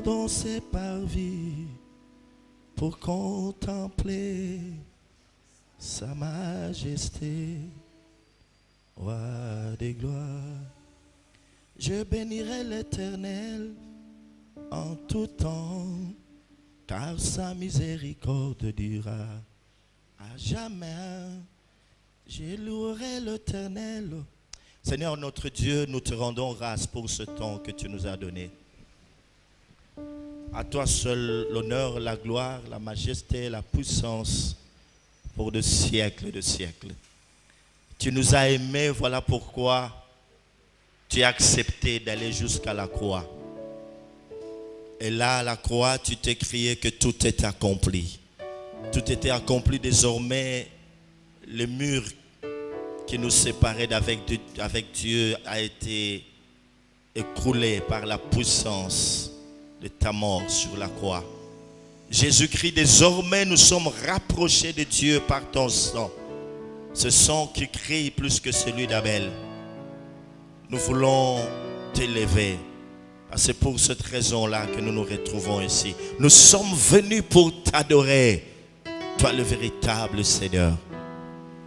dans ses parvis pour contempler sa majesté, roi des gloires. Je bénirai l'Éternel en tout temps, car sa miséricorde durera à jamais. Je louerai l'Éternel. Seigneur notre Dieu, nous te rendons grâce pour ce temps que tu nous as donné. À toi seul l'honneur, la gloire, la majesté, la puissance pour de siècles de siècles. Tu nous as aimés, voilà pourquoi tu as accepté d'aller jusqu'à la croix. Et là, à la croix, tu t'es crié que tout est accompli. Tout était accompli désormais. Le mur qui nous séparait avec Dieu a été écroulé par la puissance de ta mort sur la croix. Jésus-Christ, désormais nous sommes rapprochés de Dieu par ton sang. Ce sang qui crie plus que celui d'Abel. Nous voulons t'élever. C'est pour cette raison-là que nous nous retrouvons ici. Nous sommes venus pour t'adorer. Toi le véritable Seigneur.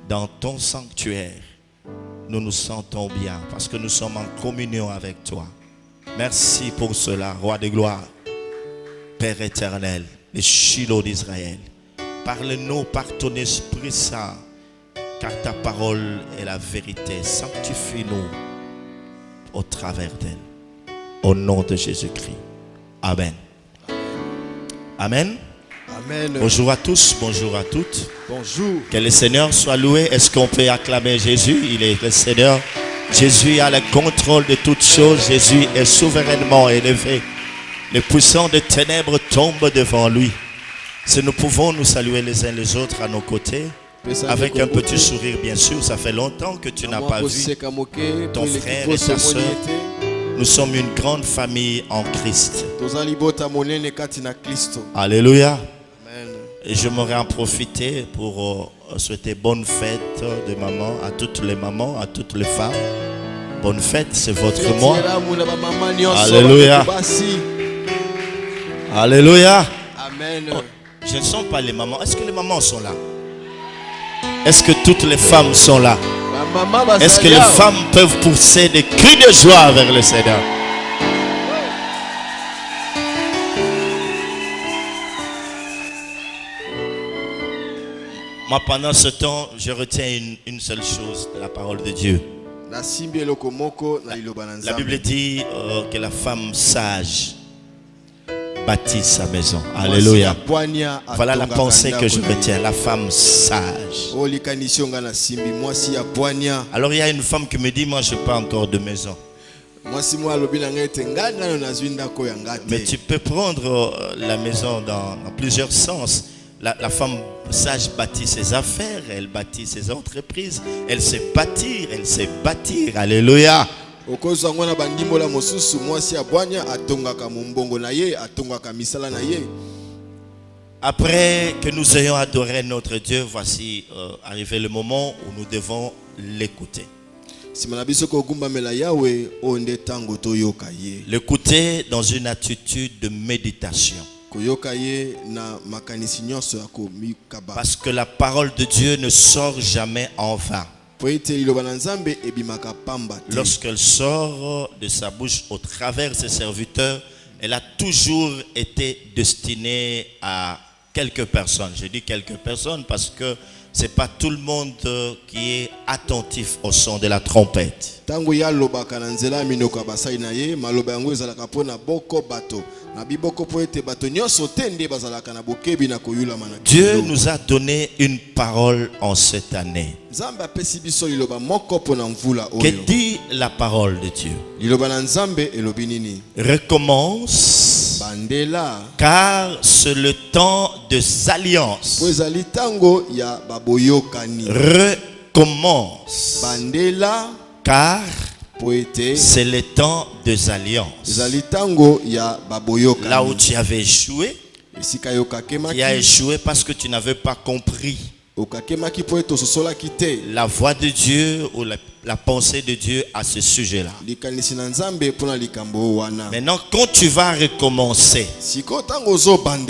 Dans ton sanctuaire, nous nous sentons bien parce que nous sommes en communion avec toi. Merci pour cela, roi de gloire, Père éternel, le Shiloh d'Israël. Parle-nous par ton Esprit Saint, car ta parole est la vérité. Sanctifie-nous au travers d'elle. Au nom de Jésus-Christ. Amen. Amen. Amen. Bonjour à tous, bonjour à toutes. Bonjour. Que le Seigneur soit loué. Est-ce qu'on peut acclamer Jésus? Il est le Seigneur. Jésus a le contrôle de toutes choses. Jésus est souverainement élevé. Les puissants des ténèbres tombent devant lui. Si nous pouvons nous saluer les uns les autres à nos côtés, avec un petit sourire bien sûr. Ça fait longtemps que tu n'as pas vu ton frère et ta soeur. Nous sommes une grande famille en Christ. Alléluia. Et je m'aurais en profité pour souhaiter bonne fête de maman à toutes les mamans, à toutes les femmes. Bonne fête, c'est votre mois. Alléluia. Alléluia. Amen. Oh, je ne sens pas les mamans. Est-ce que les mamans sont là? Est-ce que toutes les femmes sont là? Est-ce que les femmes peuvent pousser des cris de joie vers le Seigneur? Moi, pendant ce temps, je retiens une seule chose de la parole de Dieu. La Bible dit que la femme sage bâtit sa maison. Alléluia. Voilà la pensée que je retiens. La femme sage. Alors il y a une femme qui me dit, moi je n'ai pas encore de maison. Mais tu peux prendre la maison dans plusieurs sens. La femme sage bâtit ses affaires, elle bâtit ses entreprises, elle sait bâtir, elle sait bâtir. Alléluia. Après que nous ayons adoré notre Dieu, voici arrivé le moment où nous devons l'écouter. L'écouter dans une attitude de méditation. Parce que la parole de Dieu ne sort jamais en vain. Lorsqu'elle sort de sa bouche au travers de ses serviteurs, elle a toujours été destinée à quelques personnes. Je dis quelques personnes parce que ce n'est pas tout le monde qui est attentif au son de la trompette. Dieu nous a donné une parole en cette année. Que dit la parole de Dieu? Recommence, car c'est le temps des alliances. Recommence, car c'est le temps des alliances. Là où tu avais échoué, tu as échoué parce que tu n'avais pas compris la voix de Dieu ou la pensée de Dieu à ce sujet-là. Maintenant, quand tu vas recommencer,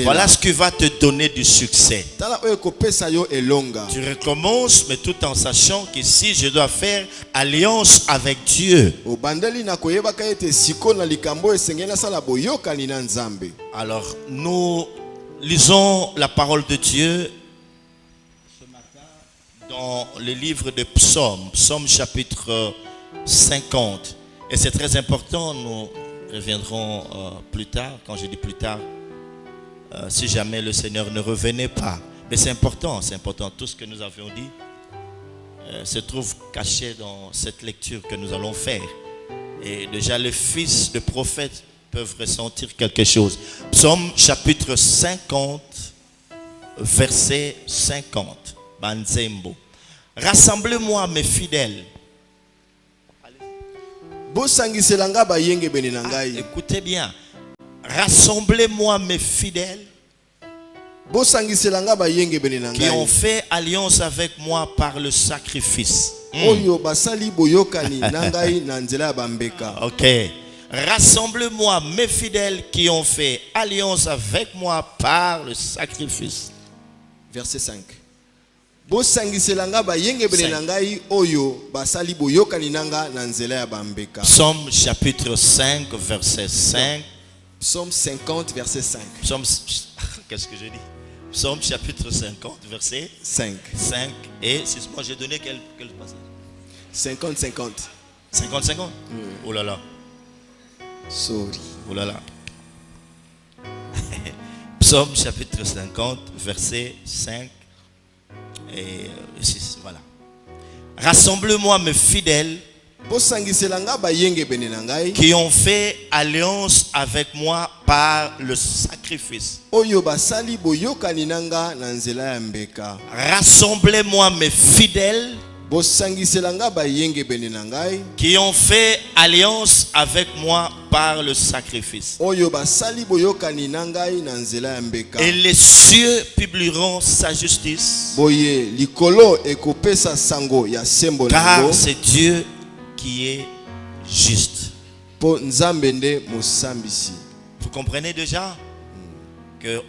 voilà ce qui va te donner du succès. Tu recommences, mais tout en sachant que si je dois faire alliance avec Dieu, alors nous lisons la parole de Dieu dans le livre de Psaumes, Psaume chapitre 50. Et c'est très important, nous reviendrons plus tard. Quand je dis plus tard, si jamais le Seigneur ne revenait pas. Mais c'est important. Tout ce que nous avions dit se trouve caché dans cette lecture que nous allons faire. Et déjà les fils de prophètes peuvent ressentir quelque chose. Psaume chapitre 50, verset 50. Banzembo. Rassemblez-moi mes fidèles. Écoutez bien. Rassemblez-moi mes fidèles qui ont fait alliance avec moi par le sacrifice. Ok. Rassemblez-moi mes fidèles qui ont fait alliance avec moi par le sacrifice. Verset 5. Psaume chapitre 5, verset 5. Psaume 50, verset 5. Qu'est-ce que je dis? Psaume chapitre 50, verset 5. 5. Et si moi j'ai donné quel passage? 50, 50. 50, 50? Oh là là. Sorry. Oh là là. Psaume chapitre 50, verset 5 et 6. Voilà. Rassemble-moi mes fidèles qui ont fait alliance avec moi par le sacrifice. Rassemblez-moi mes fidèles qui ont fait alliance avec moi par le sacrifice. Et les cieux publieront sa justice, car c'est Dieu qui est juste. Vous comprenez déjà que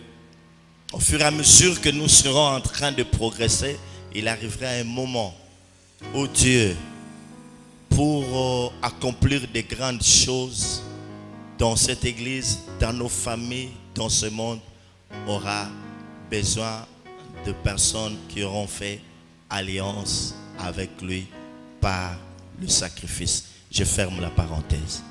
au fur et à mesure que nous serons en train de progresser, il arrivera un moment où Dieu, pour accomplir des grandes choses dans cette église, dans nos familles, dans ce monde, aura besoin de personnes qui auront fait alliance avec lui par le sacrifice. Je ferme la parenthèse.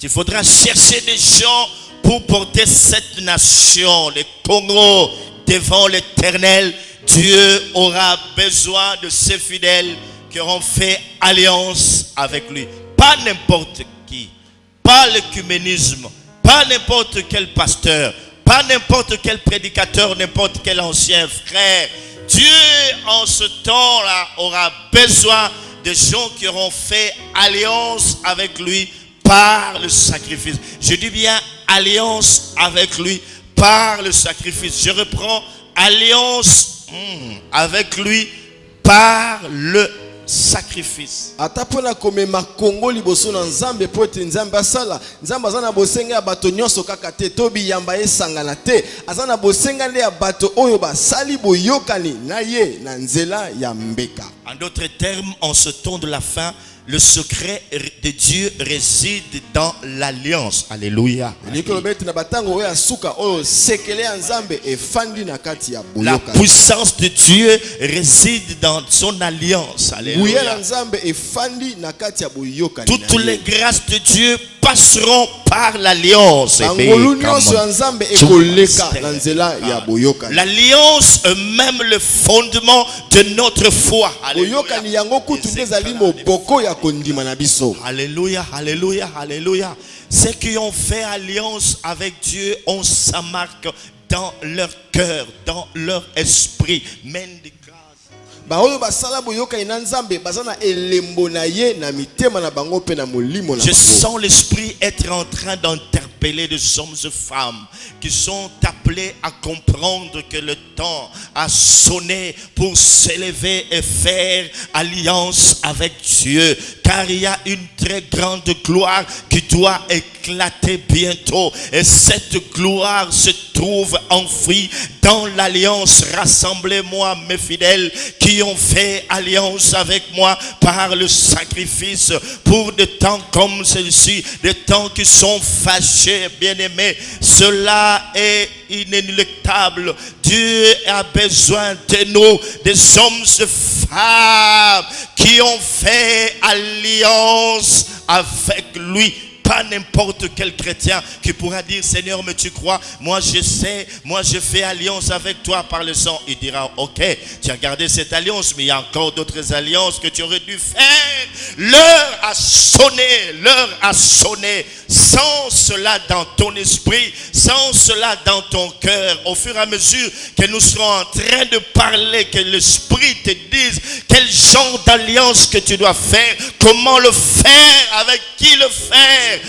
Il faudra chercher des gens pour porter cette nation, le Congo, devant l'Éternel. Dieu aura besoin de ces fidèles qui auront fait alliance avec lui. Pas n'importe qui, pas l'écuménisme, pas n'importe quel pasteur, pas n'importe quel prédicateur, n'importe quel ancien frère. Dieu en ce temps-là aura besoin de gens qui auront fait alliance avec lui par le sacrifice. Je dis bien alliance avec lui par le sacrifice. Je reprends, alliance avec lui par le sacrifice. Atapona komema Kongo liboso na Nzambe po ete Nzambe asala. Nzambe azana bosenga ya bato nyonso kaka te tobi yamba esangana te. Azana bosenga nde ya bato oyo basali boyokani na ye na nzela ya mbeka. En d'autres termes, en ce temps de la fin, le secret de Dieu réside dans l'alliance. Alléluia. La puissance de Dieu réside dans son alliance. Alléluia. Toutes les grâces de Dieu passeront par l'alliance. L'alliance est même le fondement de notre foi. Alléluia, alléluia, alléluia. Ceux qui ont fait alliance avec Dieu ont sa marque dans leur cœur, dans leur esprit. Mène de grâce. ba oyo basala boyokani na nzambe bazana elembo na ye na mitema na bango pe na molimo na Je bango. sens l'esprit être en train d'interpeller des hommes et femmes qui sont appelés à comprendre que le temps a sonné pour s'élever et faire alliance avec Dieu. Car il y a une très grande gloire qui doit éclater bientôt. Et cette gloire se trouve enfouie dans l'alliance. Rassemblez-moi, mes fidèles, qui ont fait alliance avec moi par le sacrifice pour des temps comme celui-ci, des temps qui sont fâchés, bien-aimés. Cela est inéluctable. Dieu a besoin de nous, des hommes et femmes qui ont fait alliance avec lui. Pas n'importe quel chrétien qui pourra dire: Seigneur, mais tu crois, moi je sais, moi je fais alliance avec toi par le sang. Il dira: ok, tu as gardé cette alliance, mais il y a encore d'autres alliances que tu aurais dû faire. L'heure a sonné, l'heure a sonné. Sans cela dans ton esprit, sans cela dans ton cœur, au fur et à mesure que nous serons en train de parler, que l'esprit te dise quel genre d'alliance que tu dois faire, comment le faire, avec qui le faire,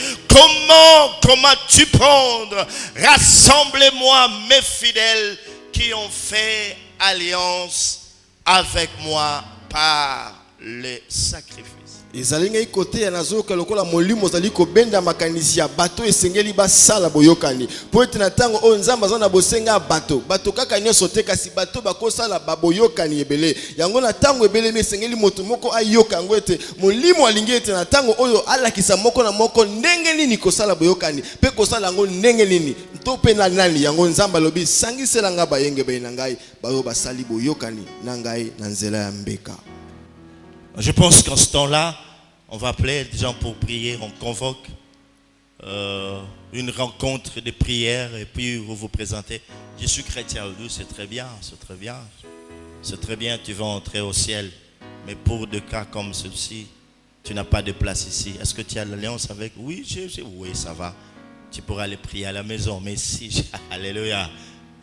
comment tu prendre. Rassemblez-moi, mes fidèles, qui ont fait alliance avec moi par le sacrifice. Ezalinga ikote ya nazoka lokola molimo zali ko benda makanisi ya bato esengeli basala boyokani. Po ete na tango o nzamba zana bosenga bato kaka nyonso te kasi bato bakosala baboyokani ebele. Yango na tango ebele me esengeli moto moko ayoka ngo ete molimo alingi ete na tango oyo alakisa moko na moko ndenge nini kosala boyokani pe kosala ngo ndenge nini to pe na nani. Yango nzamba lobi sangisela nga bayenge be na ngai bayo basali boyokani na ngai na nzela ya mbeka. Je pense qu'en ce temps-là, on va appeler des gens pour prier, on convoque une rencontre de prière et puis vous vous présentez. Je suis chrétien, c'est très bien, c'est très bien. C'est très bien, tu vas entrer au ciel. Mais pour des cas comme ceci, tu n'as pas de place ici. Est-ce que tu as l'alliance avec? Oui, oui, ça va. Tu pourras aller prier à la maison. Mais si, alléluia,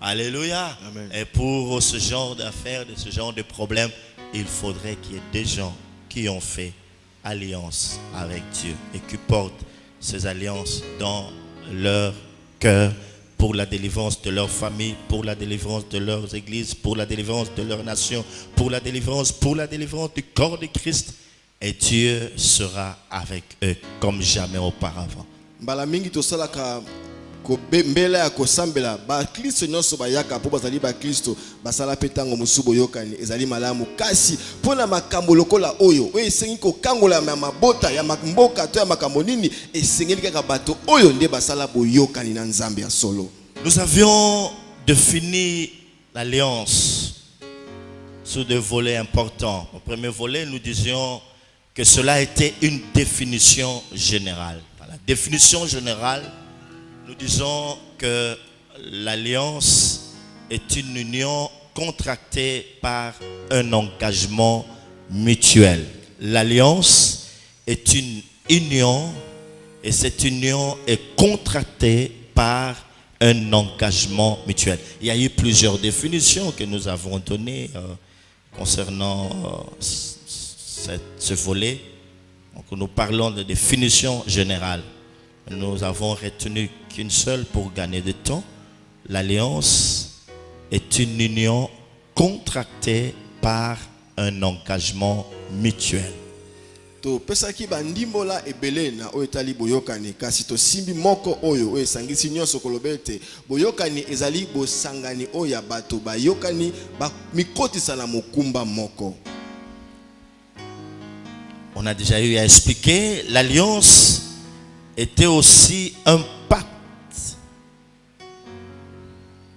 alléluia. Amen. Et pour ce genre d'affaires, de ce genre de problèmes, il faudrait qu'il y ait des gens qui ont fait alliance avec Dieu et qui portent ces alliances dans leur cœur pour la délivrance de leur famille, pour la délivrance de leurs églises, pour la délivrance de leur nation, pour la délivrance du corps de Christ. Et Dieu sera avec eux comme jamais auparavant. Mbala mingi tosalaka ko mbela ya kosambela ba Kristo nyonso bayaka po bazali ba Kristo basala petango musubo yokani ezali malamu kasi pona makambo lokola oyo esengi ko kangola ya mabota ya mboka to ya makambo nini esengeli kaka bato oyo nde basala boyokani na Nzambe ya solo. Nous avions défini l'alliance sous deux volets importants. Au premier volet, nous disions que cela était une définition générale. Dans la définition générale, nous disons que l'alliance est une union contractée par un engagement mutuel. L'alliance est une union et cette union est contractée par un engagement mutuel. Il y a eu plusieurs définitions que nous avons données concernant ce volet. Donc nous parlons de définition générale. Nous avons retenu qu'une seule pour gagner de temps. L'alliance est une union contractée par un engagement mutuel. To pesaki bandimbola ebele na oyo etali boyokani kasi to simbi moko oyo oyo esangisi nyonso kolobete boyokani ezali bosangani oyo ya bato bayokani ba mikotisa na mokumba moko. On a déjà eu à expliquer, l'alliance était aussi un pacte.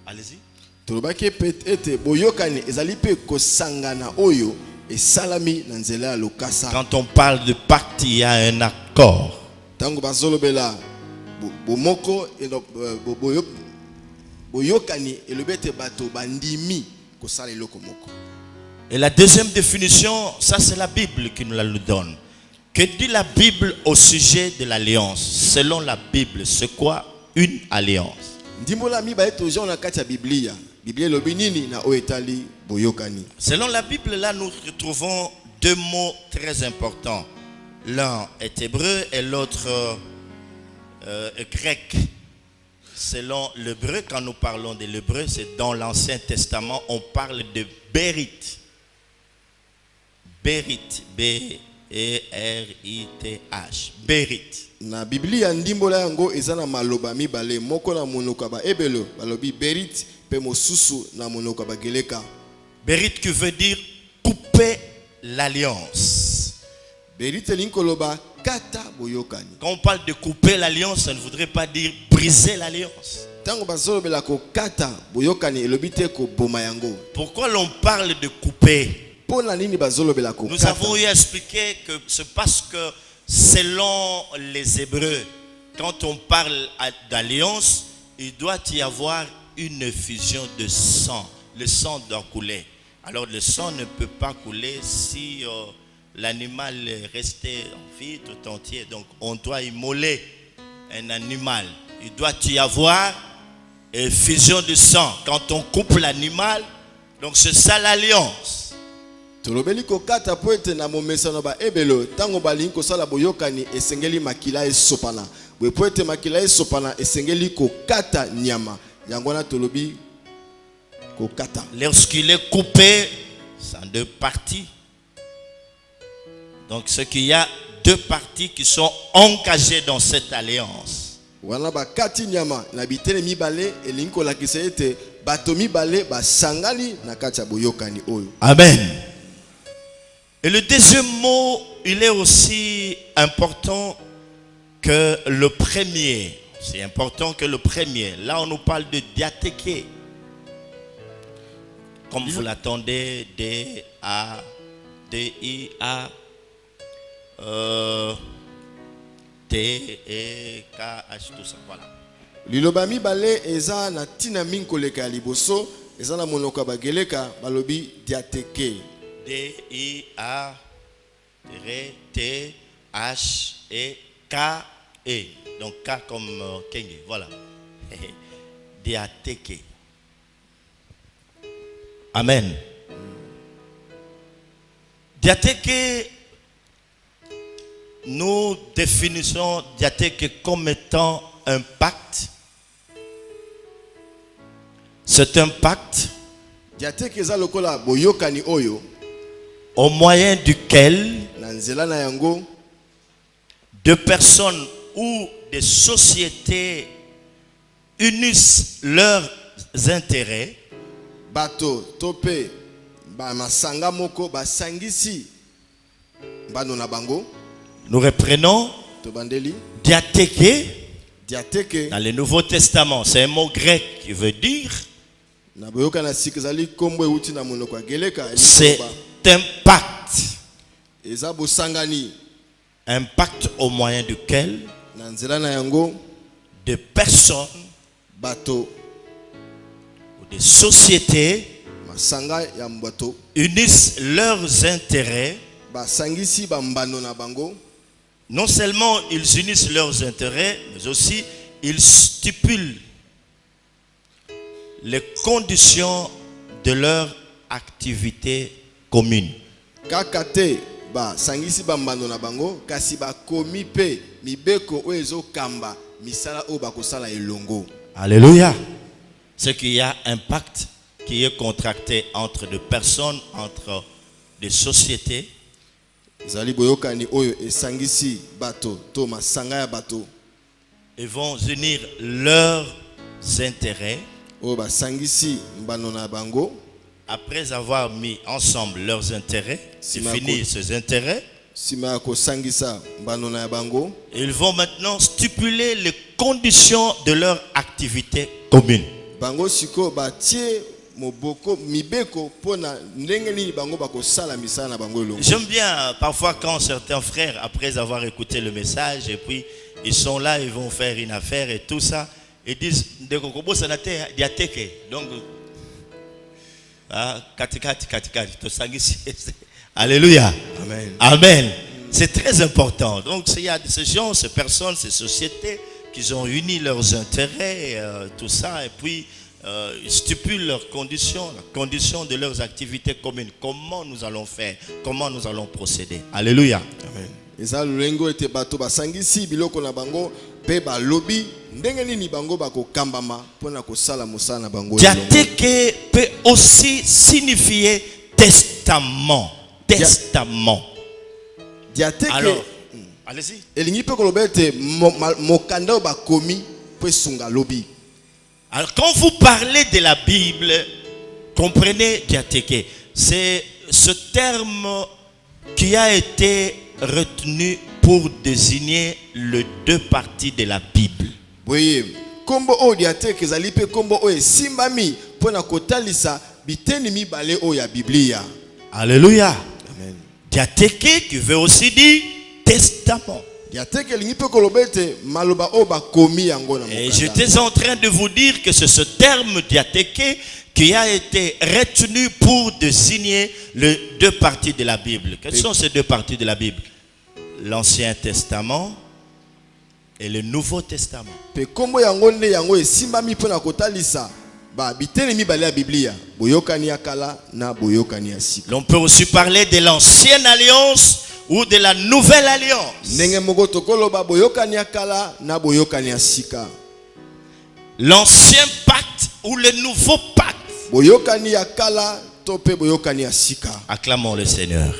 Allez-y. Tolobaki ete boyokani ezali pe kosangana oyo esalami na nzela ya lokasa. Quand on parle de pacte, il y a un accord. Tango bazolobela bomoko boyokani elobete bato bandimi kosala eloko moko. Et la deuxième définition, ça c'est la Bible qui nous la donne. Que dit la Bible au sujet de l'alliance? Selon la Bible, c'est quoi une alliance? Ndimbola mi ba eto jona kati ya Biblia. Bible lobi nini na oyo etali boyokani. Selon la Bible, là, nous retrouvons deux mots très importants. L'un est hébreu et l'autre grec. Selon l'hébreu, quand nous parlons de l'hébreu, c'est dans l'Ancien Testament, on parle de Bérit. Bérit, B-E-R-I-T-H. Bérit. Na Biblia ndimbola yango ezana maloba mibale moko na monoko ba ebelo balobi berit pe mosusu na monoko ba geleka. Bérit qui veut dire couper l'alliance. Berit linkoloba kata boyokani. Quand on parle de couper l'alliance, ça ne voudrait pas dire briser l'alliance. Tango bazolobela ko kata boyokani elobi te ko boma yango. Pourquoi l'on parle de couper? Pona nini bazolobela ko Nous kata? avons eu à expliquer que c'est parce que selon les Hébreux, quand on parle d'alliance, il doit y avoir une effusion de sang. Le sang doit couler. Alors le sang ne peut pas couler si l'animal est resté en vie tout entier. Donc on doit immoler un animal. Il doit y avoir effusion de sang. Quand on coupe l'animal, donc c'est ça l'alliance. Tolobeli ko kata po ete na momesano ba ebelo tango balingi kosala boyokani esengeli makila esopana. Bwe po ete makila esopana esengeli ko kata nyama. Yango na tolobi ko kata. Lorsqu'il est coupé, c'est en deux parties. Donc ce qu'il y a deux parties qui sont engagées dans cette alliance. Wana ba kati nyama na bitele mibale elingi ko lakisa ete bato mibale ba sangali na kati ya boyokani oyo. Amen. Et le deuxième mot, il est aussi important que le premier. C'est important que le premier. Là, on nous parle de diatéké. Comme vous l'attendez, D-A, D-I-A, T-E-K-H, tout ça. Voilà. Liloba mibale eza na tina minkoleka ya liboso, eza na monoko ba geleka balobi diatéké. D-I-A-T-H-E-K-E. Donc K comme Kenge. Voilà. Diatéké. Amen. Diatéké, nous définissons diatéké comme étant un pacte. C'est un pacte Diatéké eza lokola boyokani oyo. Au moyen duquel Na nzela na yango deux personnes ou des sociétés unissent leurs intérêts bato tope ba masanga moko ba sangisi bano na bango. Nous reprenons To bandeli diatéké diatéké dans le Nouveau Testament. C'est un mot grec qui veut dire na boyokana sikizali kombo euti na monoko ya geleka c'est un pacte. eza bosangani. Un pacte au moyen duquel Na nzela na yango des personnes bato ou des sociétés masanga ya mbato unissent leurs intérêts. ba sangisi ba mbano na bango. Non seulement ils unissent leurs intérêts, mais aussi ils stipulent les conditions de leur activité commune. Kakate ba sangisi ba mbano na bango kasi ba komi pe mibeko oyo ezokamba misala oyo bakosala elongo. Alléluia. C'est qu'il y a un pacte qui est contracté entre deux personnes, entre des sociétés. Zali boyokani oyo esangisi bato to masanga ya bato. Ils vont unir leurs intérêts. Oyo ba sangisi mbano na bango. Après avoir mis ensemble leurs intérêts, définir ces intérêts, Sima ko sangisa mbano na bango. ils vont maintenant stipuler les conditions de leur activité commune. Bango siko ba tie moboko mibeko pona ndenge nini bango bakosala misala na bango elongo. J'aime bien parfois quand certains frères, après avoir écouté le message, et puis ils sont là, ils vont faire une affaire et tout ça, ils disent donc alléluia. Amen. Amen. C'est très important. Donc il y a ces gens, ces personnes, ces sociétés qui ont uni leurs intérêts, tout ça, et puis stipulent leurs conditions, la condition de leurs activités communes. Comment nous allons faire, comment nous allons procéder. Alléluia. Amen. Eza lulengo ete bato basangisi biloko na bango pe ba lobby ndenge nini bango bako kambama pona ko sala musala na bango. Diatheke peut aussi signifier testament. Testament. Diatheke. Alors, allez-y. Elingi pe ko lobete mokanda ba komi pe sunga lobby. Alors quand vous parlez de la Bible, comprenez diatheke. C'est ce terme qui a été retenu pour désigner les deux parties de la Bible. Oui, kombo o diatheke ezali pe kombo o esimbami pona kotalisa biteni mibale o ya Biblia. Alléluia. Amen. Diatheke qui veut aussi dire testament. Et j'étais en train de vous dire que c'est ce terme diatheke qui a été retenu pour désigner les deux parties de la Bible. Quelles sont ces deux parties de la Bible? L'Ancien Testament et le Nouveau Testament. L'on peut aussi parler de l'Ancienne Alliance ou de la Nouvelle Alliance. L'Ancien Pacte ou le Nouveau Pacte. Acclamons le Seigneur.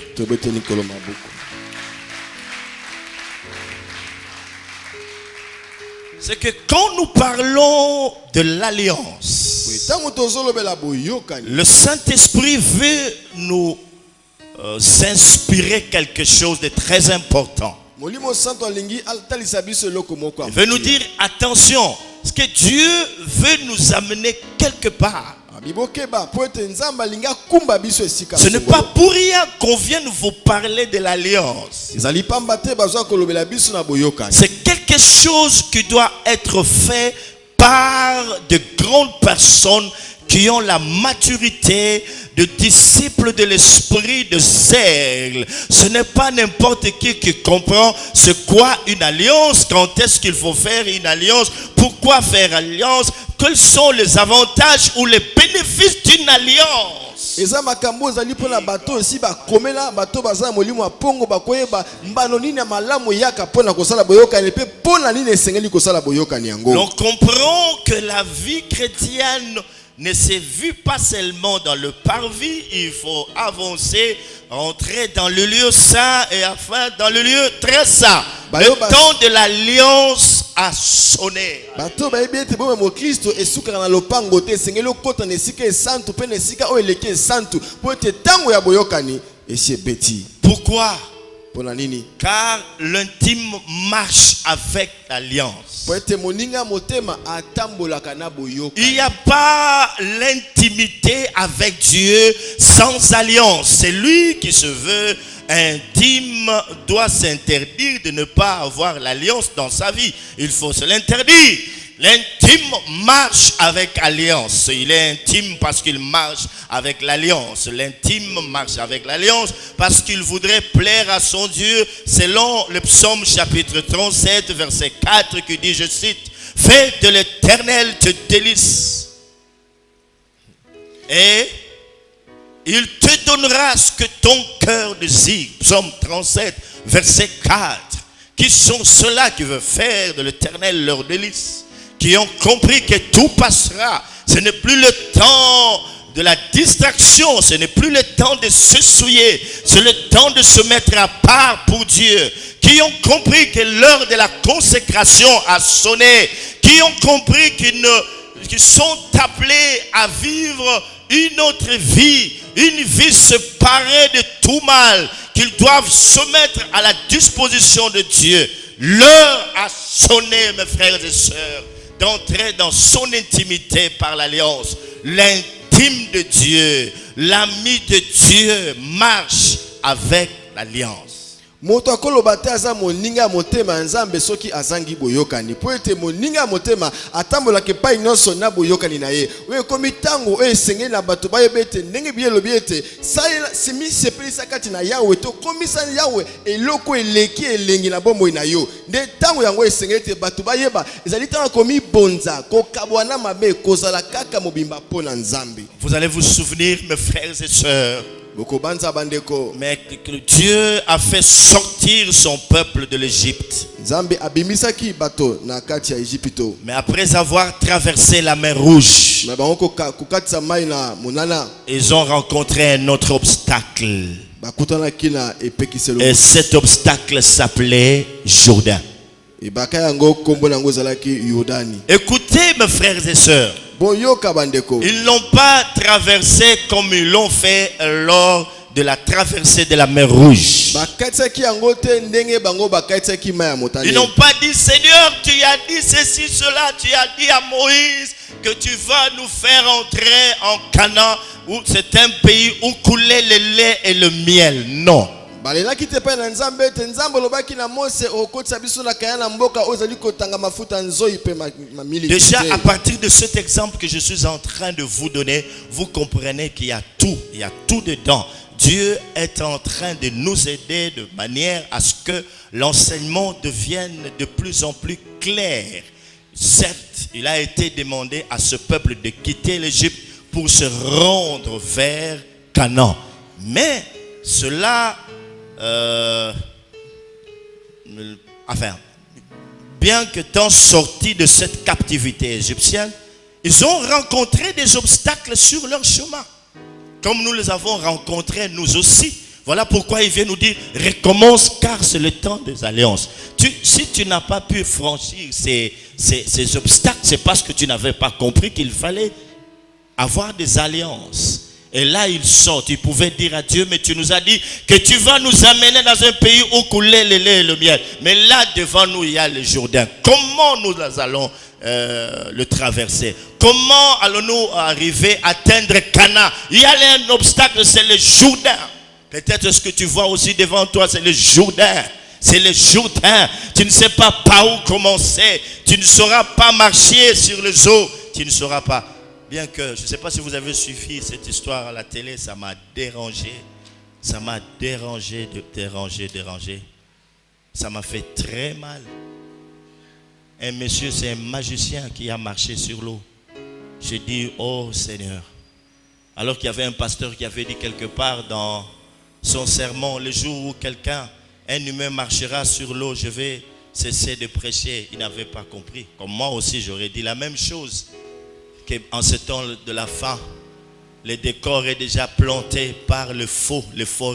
C'est que quand nous parlons de l'alliance, le Saint-Esprit veut nous s'inspirer quelque chose de très important. Il veut nous dire attention, parce que Dieu veut nous amener quelque part. Ce n'est pas pour rien qu'on vient vous parler de l'alliance. C'est quelque chose qui doit être fait par de grandes personnes qui ont la maturité de disciples de l'esprit de zèle. Ce n'est pas n'importe qui comprend c'est quoi une alliance, quand est-ce qu'il faut faire une alliance, pourquoi faire alliance, quels sont les avantages ou les bénéfices d'une alliance. On comprend que la vie chrétienne ne se vit pas seulement dans le parvis, il faut avancer, entrer dans le lieu saint et enfin dans le lieu très saint. Le temps de l'alliance a sonné. Pourquoi? Car l'intime marche avec l'alliance. Il n'y a pas l'intimité avec Dieu sans alliance. C'est lui qui se veut intime doit s'interdire de ne pas avoir l'alliance dans sa vie. Il faut se l'interdire. L'intime marche avec alliance. Il est intime parce qu'il marche avec l'alliance. L'intime marche avec l'alliance parce qu'il voudrait plaire à son Dieu selon le psaume chapitre 37 verset 4 qui dit, je cite, « Fais de l'Éternel tes délices et il te donnera ce que ton cœur désire. » Psaume 37 verset 4. Qui sont ceux-là qui veulent faire de l'Éternel leur délice? Qui ont compris que tout passera. Ce n'est plus le temps de la distraction. Ce n'est plus le temps de se souiller. C'est le temps de se mettre à part pour Dieu. Qui ont compris que l'heure de la consécration a sonné. Qui ont compris qu'ils sont appelés à vivre une autre vie. Une vie séparée de tout mal. Qu'ils doivent se mettre à la disposition de Dieu. L'heure a sonné, mes frères et sœurs, d'entrer dans son intimité par l'alliance. L'intime de Dieu, l'ami de Dieu marche avec l'alliance. moto akoloba te aza moninga motema nzambe soki azangi boyokani po ete moninga motema atambolaka epai nyonso na boyokani na ye oyo ekomi ntango oyo esengeli na bato bayeba ete ndenge biyelobi ete simisepelisa kati na yawe tokomisa yawe eloko eleki elengi na bomoi na yo nde ntango yango esengeli ete bato bayeba ezali ntango komibonza kokabwana mabe kozala kaka mobimba mpo na nzambe. Vous allez vous souvenir, mes frères et sœurs, mais que Dieu a fait sortir son peuple de l'Égypte. Mais après avoir traversé la mer Rouge, ils ont rencontré un autre obstacle. Et cet obstacle s'appelait Jourdain. Écoutez, mes frères et sœurs, ils n'ont pas traversé comme ils l'ont fait lors de la traversée de la mer Rouge. Ils n'ont pas dit, Seigneur, tu as dit ceci, cela, tu as dit à Moïse que tu vas nous faire entrer en Canaan, où c'est un pays où coulait le lait et le miel. Non. Déjà, à partir de cet exemple que je suis en train de vous donner, vous comprenez qu'il y a tout dedans. Dieu est en train de nous aider de manière à ce que l'enseignement devienne de plus en plus clair. Certes, il a été demandé à ce peuple de quitter l'Égypte pour se rendre vers Canaan. Mais cela, bien qu'étant sortis de cette captivité égyptienne, ils ont rencontré des obstacles sur leur chemin, comme nous les avons rencontrés nous aussi. Voilà pourquoi il vient nous dire, recommence car c'est le temps des alliances. Si tu n'as pas pu franchir ces obstacles, c'est parce que tu n'avais pas compris qu'il fallait avoir des alliances. Et là, ils sortent. Ils pouvaient dire à Dieu, mais tu nous as dit que tu vas nous amener dans un pays où coulait le lait et le miel. Mais là, devant nous, il y a le Jourdain. Comment nous allons le traverser? Comment allons-nous arriver à atteindre Canaan? Il y a un obstacle, c'est le Jourdain. Peut-être ce que tu vois aussi devant toi, c'est le Jourdain. C'est le Jourdain. Tu ne sais pas par où commencer. Tu ne sauras pas marcher sur les eaux. Tu ne sauras pas. Bien que, je ne sais pas si vous avez suivi cette histoire à la télé, ça m'a dérangé. Ça m'a dérangé. Ça m'a fait très mal. Un monsieur, c'est un magicien qui a marché sur l'eau. J'ai dit, oh Seigneur. Alors qu'il y avait un pasteur qui avait dit quelque part dans son sermon, le jour où un humain marchera sur l'eau, je vais cesser de prêcher. Il n'avait pas compris. Comme moi aussi, j'aurais dit la même chose. En ce temps de la fin, le décor est déjà planté par le faux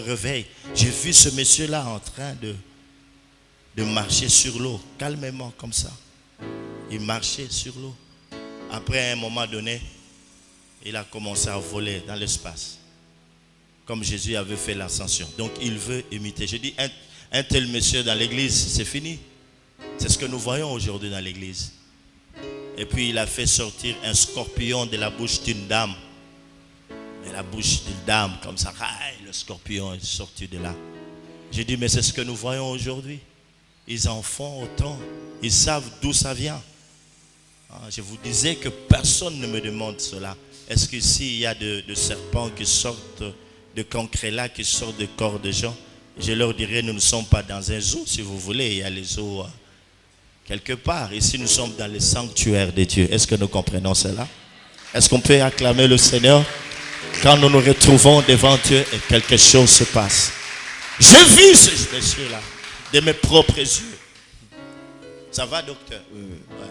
réveil. J'ai vu ce monsieur-là en train de marcher sur l'eau, calmement comme ça. Il marchait sur l'eau. Après, à un moment donné, il a commencé à voler dans l'espace. Comme Jésus avait fait l'ascension. Donc, il veut imiter. Je dis, un tel monsieur dans l'église, c'est fini. C'est ce que nous voyons aujourd'hui dans l'église. Et puis il a fait sortir un scorpion de la bouche d'une dame. De la bouche d'une dame, comme ça, le scorpion est sorti de là. J'ai dit, mais c'est ce que nous voyons aujourd'hui. Ils en font autant. Ils savent d'où ça vient. Je vous disais que personne ne me demande cela. Est-ce qu'ici il y a de serpents qui sortent, de cancrelats qui sortent de corps de gens? Je leur dirais, nous ne sommes pas dans un zoo, si vous voulez. Il y a les zoos quelque part. Ici, nous sommes dans le sanctuaire de Dieu. Est-ce que nous comprenons cela? Est-ce qu'on peut acclamer le Seigneur quand nous nous retrouvons devant Dieu et quelque chose se passe? J'ai vu ce monsieur-là de mes propres yeux. Ça va, docteur?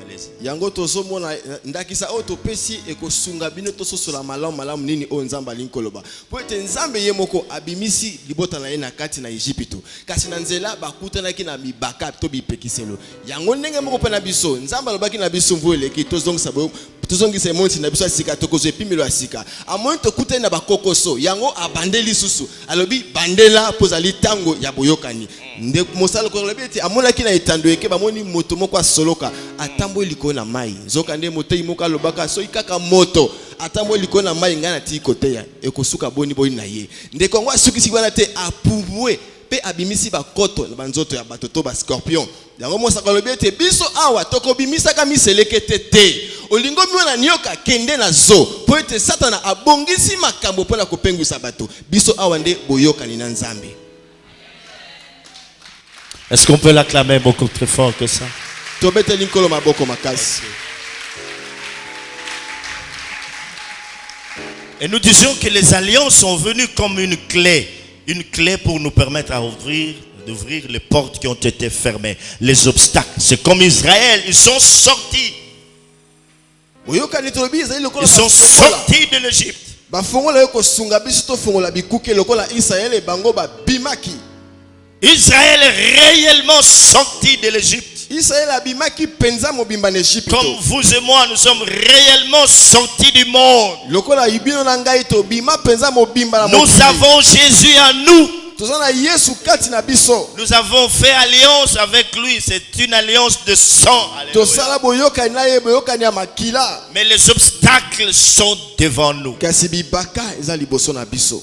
Allez-y. Yango tozo mona ndakisa oto pesi ekosunga bino toso sola malamu nini o nzamba linkoloba. Po ete nzambe ye moko abimisi libota na ye na kati na Egypto. Kasi na nzela bakutanaki na mibaka to bipekiselo. Yango ndenge moko pe na biso nzamba lobaki na biso mvuele ki tozong sabo tozongisa monti na biso asika tokozo epimelo asika. Amon to kute na bakokoso yango abandeli susu. Alobi bandela pozali tango ya boyokani. Nde mosala ko lobi ete amonaki na etando eke bamoni moto moko asoloka atambo liko na mai zoka nde moto imoka lobaka so ikaka moto atambo liko na mai ngana ti koteya ekosuka boni na ye nde kongo asuki sikwana te apumwe pe abimisi ba koto na banzoto ya bato to ba scorpion. Yango mosa kalobi ete biso awa toko bimisa ka miselekete te. Olingo miona nyoka kende na zo. Po ete Satana abongisi makambo pona kopengwisa bato. Biso awa nde boyoka ni na Nzambe. Est-ce qu'on peut l'acclamer beaucoup plus fort que ça? Tobete linkolo maboko makasi. Et nous disions que les alliances sont venues comme une clé pour nous permettre d'ouvrir les portes qui ont été fermées, les obstacles. C'est comme Israël, ils sont sortis. Ils sont sortis de l'Égypte. Israël est réellement sorti de l'Égypte. Comme vous et moi, nous sommes réellement sortis du monde. Nous avons Jésus en nous. Nous avons fait alliance avec lui. C'est une alliance de sang. Mais les obstacles sont devant nous.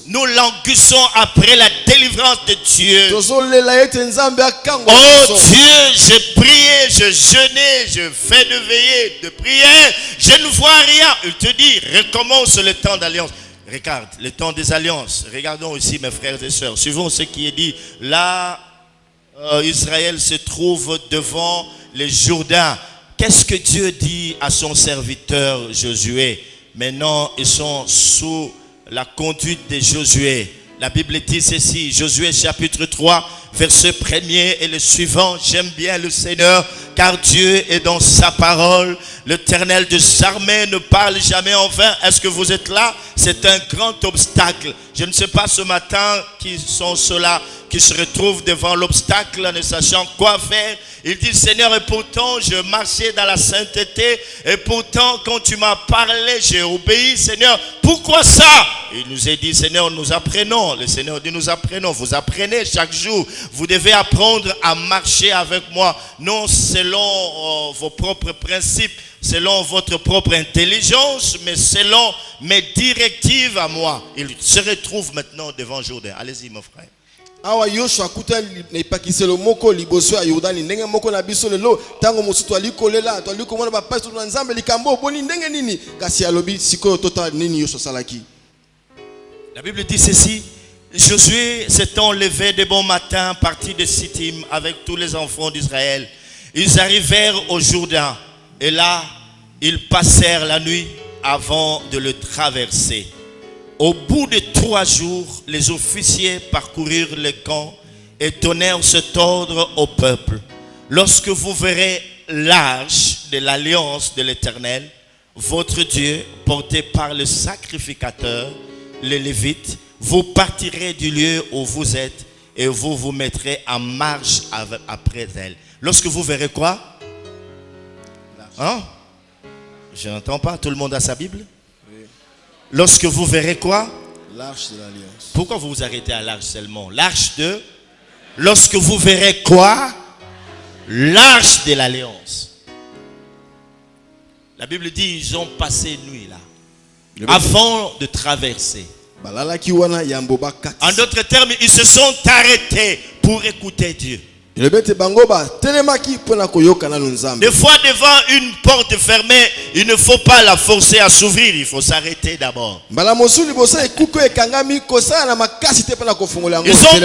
Nous languissons après la délivrance de Dieu. Oh Dieu, j'ai prié, je jeûnais, je fais de veillée, de prière. Je ne vois rien. Il te dit, recommence le temps d'alliance. Regarde, le temps des alliances. Regardons ici, mes frères et sœurs. Suivons ce qui est dit. Là, Israël se trouve devant le Jourdain. Qu'est-ce que Dieu dit à son serviteur Josué? Maintenant, ils sont sous la conduite de Josué. La Bible dit ceci, Josué chapitre 3, verset 1er et le suivant. J'aime bien le Seigneur, car Dieu est dans sa parole. L'Éternel des armées ne parle jamais en vain. Est-ce que vous êtes là? C'est un grand obstacle. Je ne sais pas ce matin qui sont ceux-là qui se retrouvent devant l'obstacle ne sachant quoi faire. Il dit, Seigneur, et pourtant je marchais dans la sainteté, et pourtant quand tu m'as parlé, j'ai obéi, Seigneur. Pourquoi ça? Il nous a dit, Seigneur, nous apprenons. Le Seigneur dit, nous apprenons. Vous apprenez chaque jour. Vous devez apprendre à marcher avec moi, non selon vos propres principes, selon votre propre intelligence, mais selon mes directives à moi. Il se retrouve maintenant devant Jourdain. Allez-y, mon frère. Awa Yoshua kuta nepakiselo moko liboso ya Yordani ndenge moko na biso lelo tango mosutu alikolela to alikomona ba pastor na Nzambe likambo boni ndenge nini kasi alobi sikoyo tota nini Yoshua salaki. La Bible dit ceci, Josué s'étant levé de bon matin, parti de Sittim avec tous les enfants d'Israël. Ils arrivèrent au Jourdain et là ils passèrent la nuit avant de le traverser. Au bout de 3 jours, les officiers parcoururent le camp et donnèrent cet ordre au peuple. Lorsque vous verrez l'arche de l'alliance de l'Éternel, votre Dieu, porté par le sacrificateur, les Lévites, vous partirez du lieu où vous êtes et vous vous mettrez en marche après elle. Lorsque vous verrez quoi? Hein? Je n'entends pas, tout le monde a sa Bible? Lorsque vous verrez quoi? L'arche de l'alliance. Pourquoi vous vous arrêtez à l'arche seulement? L'arche de... Lorsque vous verrez quoi? L'arche de l'alliance. La Bible dit, ils ont passé nuit là. Avant de traverser. En d'autres termes, ils se sont arrêtés pour écouter Dieu. Des fois, devant une porte fermée, il ne faut pas la forcer à s'ouvrir, il faut s'arrêter d'abord. Ils ont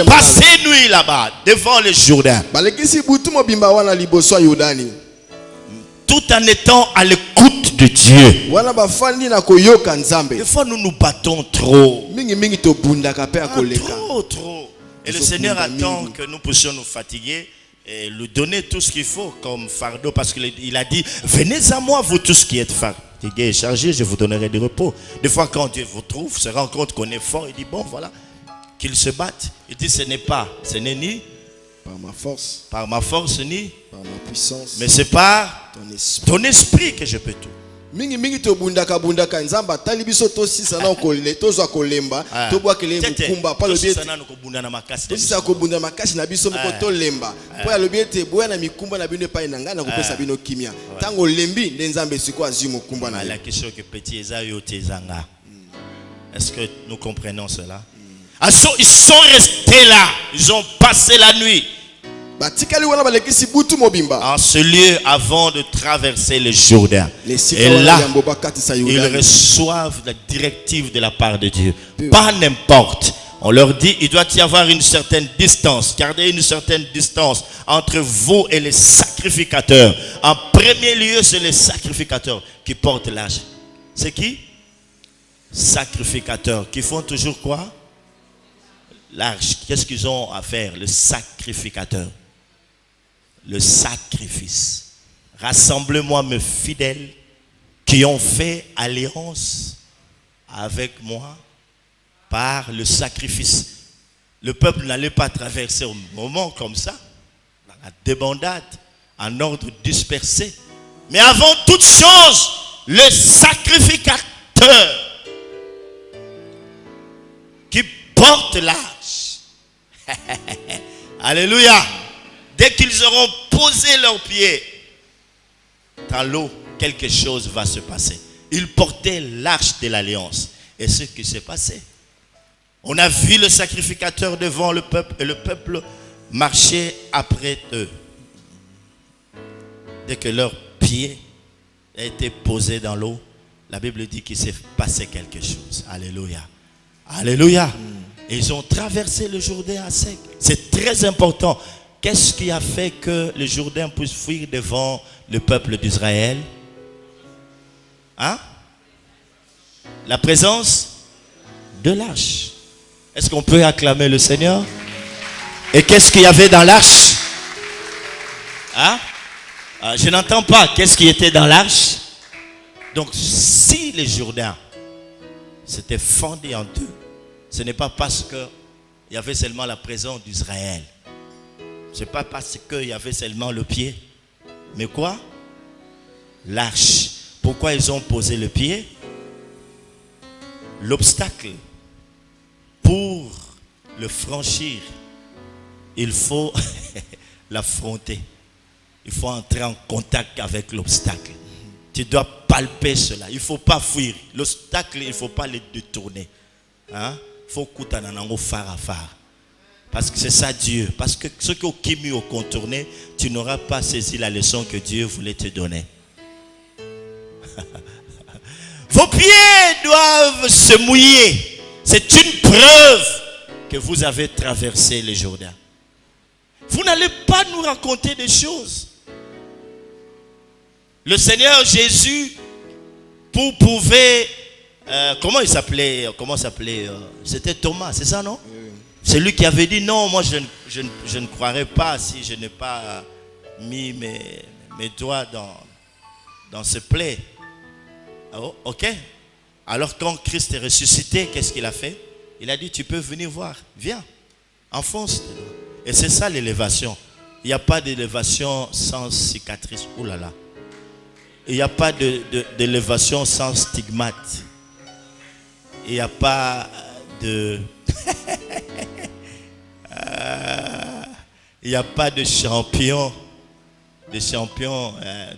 passé nuit là-bas, devant le Jourdain, tout en étant à l'écoute de Dieu. Des fois, nous nous battons trop. Trop. Et le Seigneur attend que nous puissions nous fatiguer et lui donner tout ce qu'il faut comme fardeau. Parce qu'il a dit, venez à moi, vous tous qui êtes fatigués et chargés, je vous donnerai du repos. Des fois, quand Dieu vous trouve, se rend compte qu'on est fort, il dit, bon, voilà, qu'il se batte. Il dit, ce n'est ni par ma force, ni par ma puissance, mais c'est par ton esprit que je peux tout. Mingi to bundaka nzamba talibiso to sisa na tozwa kolemba to bwa kele mukumba pa lobi sana ko bunda na makasi to sisa ko bunda makasi na biso moko to lemba po ya lobi ete boya na mikumba na bino pa inanga na kopesa bino kimia tango lembi nde nzambe siko azi mukumba na la question que petit eza yo tezanga. Est-ce que nous comprenons cela? Ils sont restés là. Ils ont passé la nuit en ce lieu avant de traverser le Jourdain. Et là, ils reçoivent la directive de la part de Dieu. Pas n'importe. On leur dit, il doit y avoir une certaine distance. Gardez une certaine distance entre vous et les sacrificateurs. En premier lieu, c'est les sacrificateurs qui portent l'âge. C'est qui? Sacrificateurs. Qui font toujours quoi? L'arche. Qu'est-ce qu'ils ont à faire? Le sacrificateur. Le sacrifice. Rassemblez-moi mes fidèles qui ont fait alliance avec moi par le sacrifice. Le peuple n'allait pas traverser au moment comme ça, dans la débandade, en ordre dispersé. Mais avant toute chose, le sacrificateur qui porte l'arche. Alléluia. Dès qu'ils auront posé leurs pieds dans l'eau, quelque chose va se passer. Ils portaient l'arche de l'alliance. Et ce qui s'est passé, on a vu le sacrificateur devant le peuple et le peuple marchait après eux. Dès que leurs pieds a été posés dans l'eau, la Bible dit qu'il s'est passé quelque chose. Alléluia. Alléluia. Et ils ont traversé le Jourdain à sec. C'est très important. Qu'est-ce qui a fait que le Jourdain puisse fuir devant le peuple d'Israël? Hein? La présence de l'arche. Est-ce qu'on peut acclamer le Seigneur? Et qu'est-ce qu'il y avait dans l'arche? Hein? Je n'entends pas. Qu'est-ce qui était dans l'arche? Donc, si le Jourdain s'était fendu en deux, ce n'est pas parce qu'il y avait seulement la présence d'Israël. Ce n'est pas parce qu'il y avait seulement le pied. Mais quoi? L'arche. Pourquoi ils ont posé le pied? L'obstacle. Pour le franchir, il faut l'affronter. Il faut entrer en contact avec l'obstacle. Tu dois palper cela. Il ne faut pas fuir. L'obstacle, il ne faut pas le détourner. Hein? Il faut couper un phare à phare. Parce que c'est ça Dieu. Parce que ce qui est mis au contourné, tu n'auras pas saisi la leçon que Dieu voulait te donner. Vos pieds doivent se mouiller. C'est une preuve que vous avez traversé le Jourdain. Vous n'allez pas nous raconter des choses. Le Seigneur Jésus, pour prouver, comment il s'appelait, c'était Thomas, c'est ça, non? C'est lui qui avait dit non, moi je ne croirais pas si je n'ai pas mis mes doigts dans ce plaie. Oh, ok. Alors quand Christ est ressuscité, qu'est-ce qu'il a fait? Il a dit, tu peux venir voir. Viens, enfonce. Et c'est ça l'élévation. Il n'y a pas d'élévation sans cicatrice. Ouh là là. Il n'y a pas d'élévation sans stigmate. Il n'y a pas de... il n'y a pas de champion. Des champions,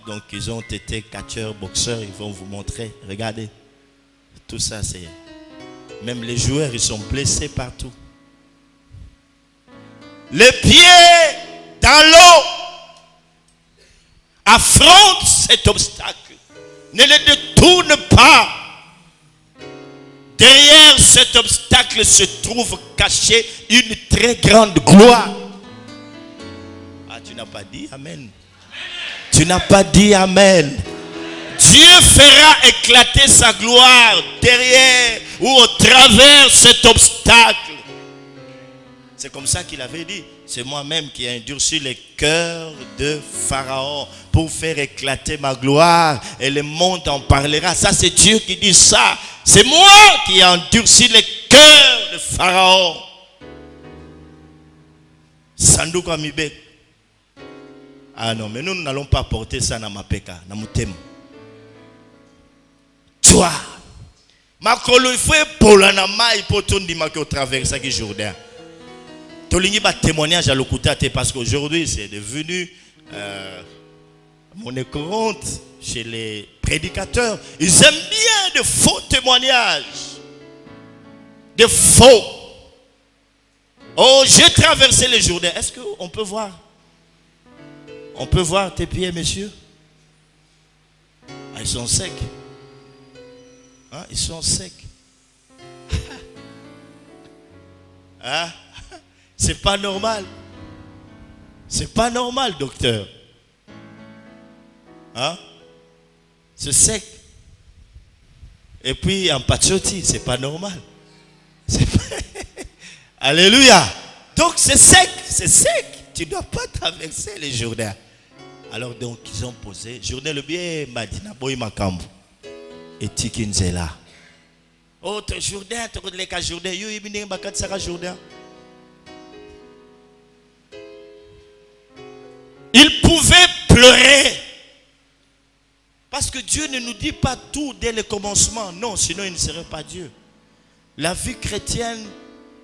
donc ils ont été catcheurs, boxeurs, ils vont vous montrer. Regardez. Tout ça, c'est... Même les joueurs, ils sont blessés partout. Les pieds dans l'eau. Affronte cet obstacle. Ne le détourne pas. Derrière cet obstacle se trouve cachée une très grande gloire. Ah, tu n'as pas dit Amen. Tu n'as pas dit Amen. Dieu fera éclater sa gloire derrière ou au travers cet obstacle. C'est comme ça qu'il avait dit. C'est moi-même qui ai endurci les cœurs de Pharaon pour faire éclater ma gloire. Et le monde en parlera. Ça, c'est Dieu qui dit ça. C'est moi qui ai endurci les cœurs de Pharaon. Sanduku Amibe. Ah non, mais nous n'allons pas porter ça dans ma péka, dans mon thème. Toi, makolo il faut épauler na mai pour tout ndima qui traverse ce Jourdain. Tolingi ba témoignage à l'okutate parce qu'aujourd'hui c'est devenu monnaie courante chez les prédicateurs. Ils aiment bien de faux témoignages, de faux. Oh, j'ai traversé le Jourdain. Est-ce qu'on peut voir? On peut voir tes pieds, messieurs? Ah, ils sont secs. Hein? Ils sont secs. Hein? C'est pas normal. C'est pas normal, docteur. Hein? C'est sec. Et puis en pachoti, c'est pas normal. Pas... Alléluia. Donc c'est sec, c'est sec. Tu ne dois pas traverser les Jourdains. Alors donc ils ont posé. Jourdain le bien Madina boy makambu. Et Tikinzela. Oh, ton Jourdain, ton les cas Jourdain, yo ibine bakat saka Jourdain. Il pouvait pleurer. Parce que Dieu ne nous dit pas tout dès le commencement. Non, sinon il ne serait pas Dieu. La vie chrétienne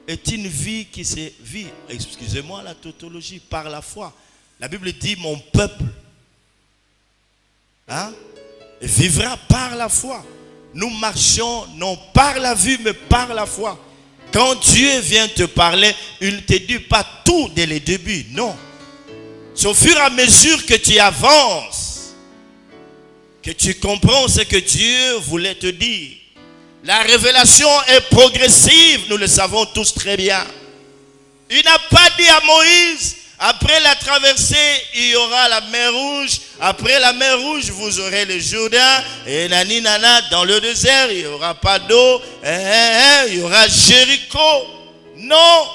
est une vie qui se vit, excusez-moi la tautologie, par la foi. La Bible dit mon peuple vivra par la foi. Nous marchons non par la vue mais par la foi. Quand Dieu vient te parler, il ne te dit pas tout dès le début. Non. C'est au fur et à mesure que tu avances que tu comprends ce que Dieu voulait te dire. La révélation est progressive, nous le savons tous très bien. Il n'a pas dit à Moïse, après la traversée, il y aura la mer Rouge. Après la mer Rouge, vous aurez le Jourdain. Et nani nana, dans le désert, il n'y aura pas d'eau. Il y aura Jéricho. Non.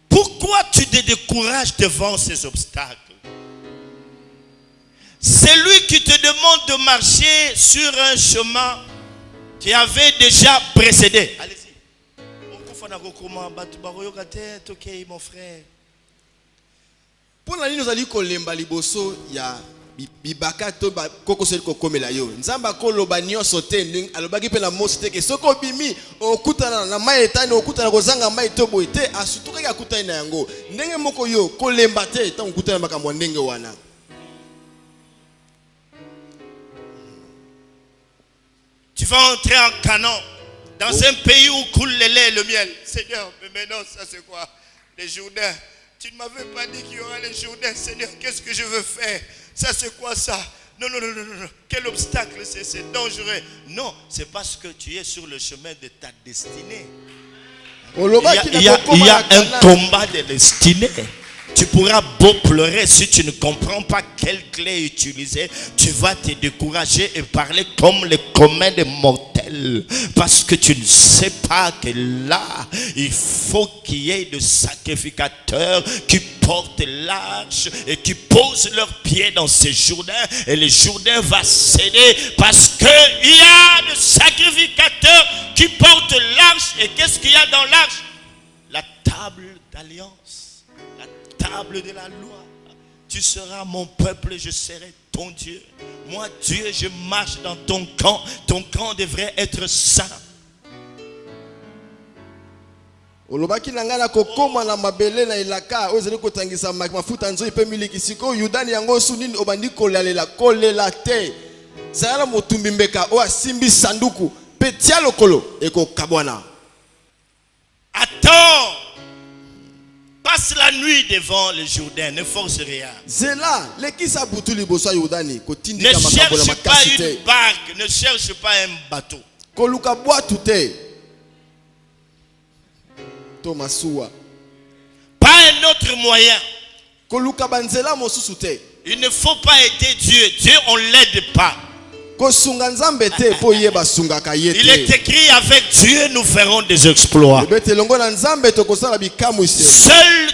Pourquoi tu te décourages devant ces obstacles? C'est lui qui te demande de marcher sur un chemin qui avait déjà précédé. Allez-y. Mon frère. Pour la ligne, nous allons kolemba liboso ya bibaka to ba koko sel kokomela yo. Nzamba koloba nyonso te nding alobaki pe na mosite ke soko bimi okutana na mai etani okutana kozanga mai to boite asutuka ya kutana na yango. Ndenge moko yo kolemba te ta okutana makambo ndenge wana. Tu vas entrer en Canaan, dans un pays où coule le lait et le miel. Seigneur, mais maintenant, ça c'est quoi? Les Jourdains. Tu ne m'avais pas dit qu'il y aura les Jourdains. Seigneur, qu'est-ce que je veux faire? Ça c'est quoi ça? Non, non, non, non, non. Quel obstacle, c'est dangereux. Non, c'est parce que tu es sur le chemin de ta destinée. Il y a un combat de destinée. Tu pourras beau pleurer si tu ne comprends pas quelle clé utiliser. Tu vas te décourager et parler comme les communs des mortels. Parce que tu ne sais pas que là, il faut qu'il y ait des sacrificateurs qui portent l'arche et qui posent leurs pieds dans ces Jourdains. Et le Jourdain va céder parce qu'il y a des sacrificateurs qui portent l'arche. Et qu'est-ce qu'il y a dans l'arche? La table d'alliance. Table de la loi. Tu seras mon peuple, je serai ton Dieu. Moi, Dieu, je marche dans ton camp. Ton camp devrait être saint. Olobaki nangana kokoma na mabele na ilaka ozeli kotangisa mafuta nzo ipe miliki siko yudani yango sunini obandi kolela kolela te. Zala motumbi mbeka o asimbi sanduku petia lokolo eko kabwana. Attends. Passe la nuit devant le Jourdain, ne force rien. Ne cherche pas une barque, ne cherche pas un bateau. Pas un autre moyen. Il ne faut pas aider Dieu. Dieu, on ne l'aide pas. Il est écrit avec Dieu nous ferons des exploits. Seul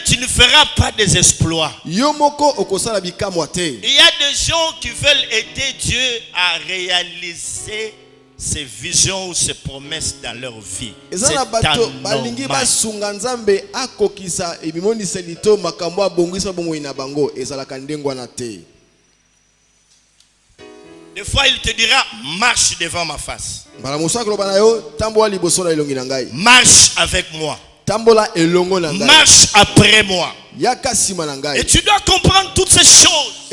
tu ne feras pas des exploits. Il y a des gens qui veulent aider Dieu à réaliser ses visions ou ses promesses dans leur vie. C'est anormal. Des fois, il te dira, marche devant ma face. Marche avec moi. Marche après moi. Et tu dois comprendre toutes ces choses.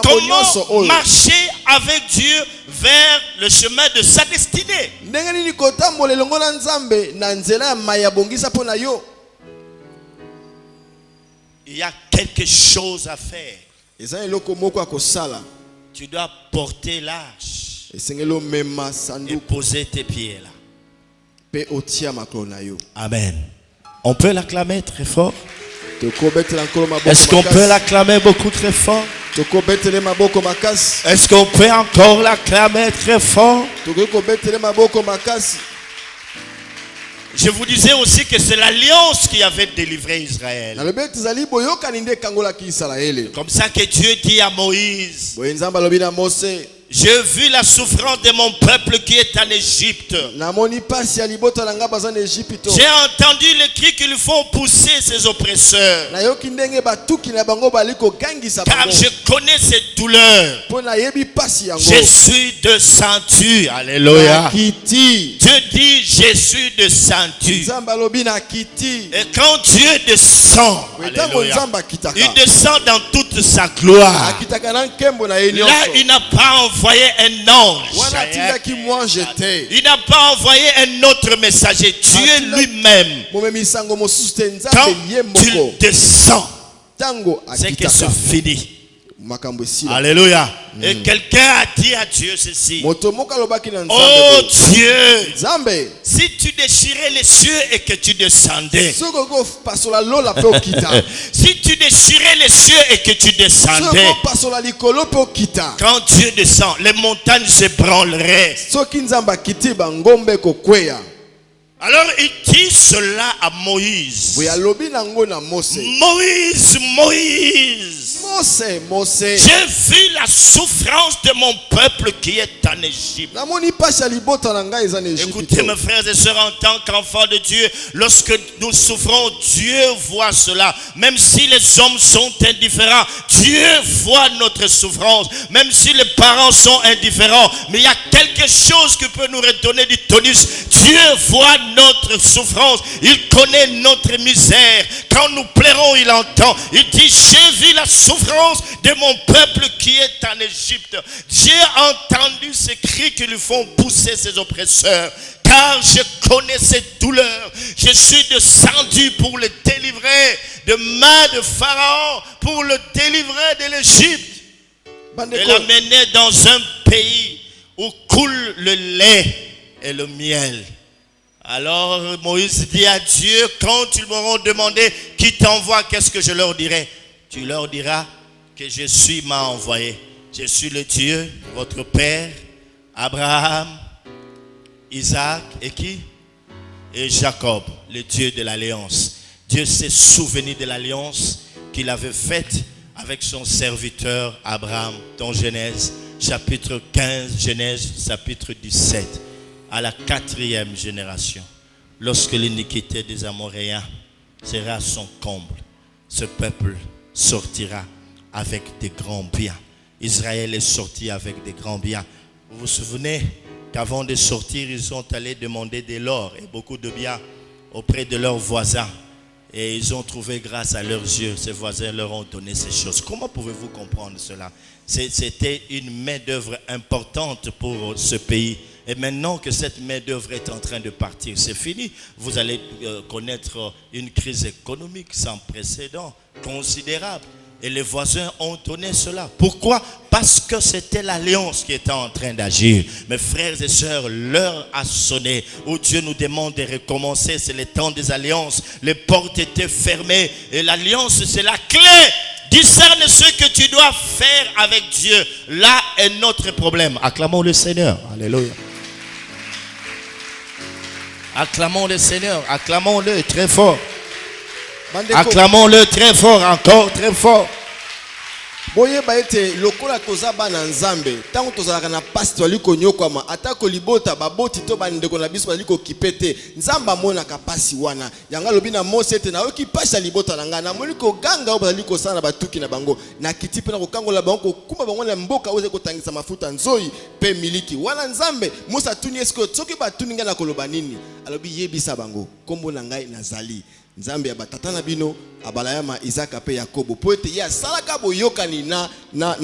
Comment marcher avec Dieu vers le chemin de sa destinée. ndenge nini kotambola elongo na nzambe na nzela ya maya bongisa mpo na yo. Il y a quelque chose à faire. eza eloko moko ya kosala. Tu dois porter l'arche esengeli omema et sanduku poser tes pieds là. mpe otia makolo na yo. Amen. On peut l'acclamer très fort. tokobetela nkolo maboko Est-ce qu'on peut makasi. l'acclamer beaucoup très fort? tokobetele maboko makasi. Est-ce qu'on peut encore l'acclamer très fort? tokoki kobetele maboko makasi. Je vous disais aussi que c'est l'alliance qui avait délivré Israël. nalobi ete ezali boyokani nde ekangolaki isalaele. Comme ça que Dieu dit à Moïse, boye nzambe alobi na mose, j'ai vu la souffrance de mon peuple qui est en Égypte. namoni pasi ya libota na nga baza na Ejipito. J'ai entendu les cris qu'ils font pousser ses oppresseurs. nayoki ndenge batuki na bango bali kogangisa Car bango. je connais ces douleurs. mpo nayebi pasi yango. Je suis descendu. Alléluia. nakiti. Dieu dit, je suis descendu. nzambe alobi nakiti. Et quand Dieu descend, ntango alléluia, nzambe akitaka. il descend dans toute sa gloire. akitaka na nkembo na ye Là, nyonso. il n'a pas envoyé un ange. wana atindaki mwange te. Il n'a pas envoyé un autre messager. Dieu lui-même, momemisango mosusu te quand nzambe ye moko. il descend, ntango c'est que c'est akitaka fini. makambo esila. Alléluia. Et quelqu'un a dit à Dieu ceci. moto moko alobaki na Oh nzambe. Dieu, nzambe si tu déchirais les cieux et que tu descendais, soki okopasola lola mpe okita. si tu déchirais les cieux et que tu soki descendais, okopasola likolo mpe okita. quand Dieu descend, les montagnes se branleraient. soki nzambe akiti bangombe ekokweya. Alors il dit cela à Moïse. boye alobi nango na mose. Moïse, Moïse, mose j'ai vu la souffrance de mon peuple qui est en Égypte. namoni pasi ya libota na ngai eza na Écoutez Ejipito. mes frères et sœurs, en tant qu'enfants de Dieu, lorsque nous souffrons, Dieu voit cela. Même si les hommes sont indifférents, Dieu voit notre souffrance. Même si les parents sont indifférents, mais il y a quelque chose qui peut nous redonner du tonus. Dieu voit notre souffrance. Il connaît notre misère. Quand nous pleurons, il entend. Il dit, j'ai vu la souffrance de mon peuple qui est en Égypte. J'ai entendu ces cris qui lui font pousser ses oppresseurs. Car je connais ses douleurs. Je suis descendu pour le délivrer de main de Pharaon, pour le délivrer de l'Égypte. Et bandeko l'amener dans un pays où coule le lait et le miel. Alors Moïse dit à Dieu, quand ils m'auront demandé qui t'envoie, qu'est-ce que je leur dirai? Tu leur diras que je suis m'a envoyé. Je suis le Dieu, votre père, Abraham, Isaac et qui? Et Jacob, le Dieu de l'alliance. Dieu s'est souvenu de l'alliance qu'il avait faite avec son serviteur Abraham, dans Genèse chapitre 15, Genèse chapitre 17, à la 4e génération. Lorsque l'iniquité des Amoréens sera son comble, ce peuple sortira avec des grands biens. Israël est sorti avec des grands biens. Vous vous souvenez qu'avant de sortir, ils sont allés demander de l'or et beaucoup de biens auprès de leurs voisins. Et ils ont trouvé grâce à leurs yeux. Ces voisins leur ont donné ces choses. Comment pouvez-vous comprendre cela? C'était une main-d'œuvre importante pour ce pays. Et maintenant que cette main-d'œuvre est en train de partir, c'est fini. Vous allez connaître une crise économique sans précédent, considérable. Et les voisins ont donné cela. Pourquoi? Parce que c'était l'alliance qui était en train d'agir. Mes frères et sœurs, l'heure a sonné où Dieu nous demande de recommencer. C'est le temps des alliances. Les portes étaient fermées. Et l'alliance, c'est la clé. Discerne ce que tu dois faire avec Dieu. Là est notre problème. Acclamons le Seigneur. Alléluia. Acclamons le Seigneur. Acclamons-le très fort. bandeko Acclamons-le très fort, encore très fort. boyeba ete lokola toza bana nzambe ntango tozalaka na pasi tozali konyokwama atako libota baboti to bandeko na biso bazali kokipe te nzambe amonaka pasi wana yango alobi na mose ete nayoki pasi ya libota na ngai namoni koganga oyo bazali kosala na batuki na bango nakiti mpe na kokangola bango kokumba bango na mboka oyo ezali kotangisa mafuta nzoi mpe miliki wana nzambe mose atuni eske soki batuni ngai na koloba nini alobi yebisa bango kombo na ngai nazali nzambe ya batata na bino Abraham, Isaac pe Yakobo po ete ya salaka boyokani na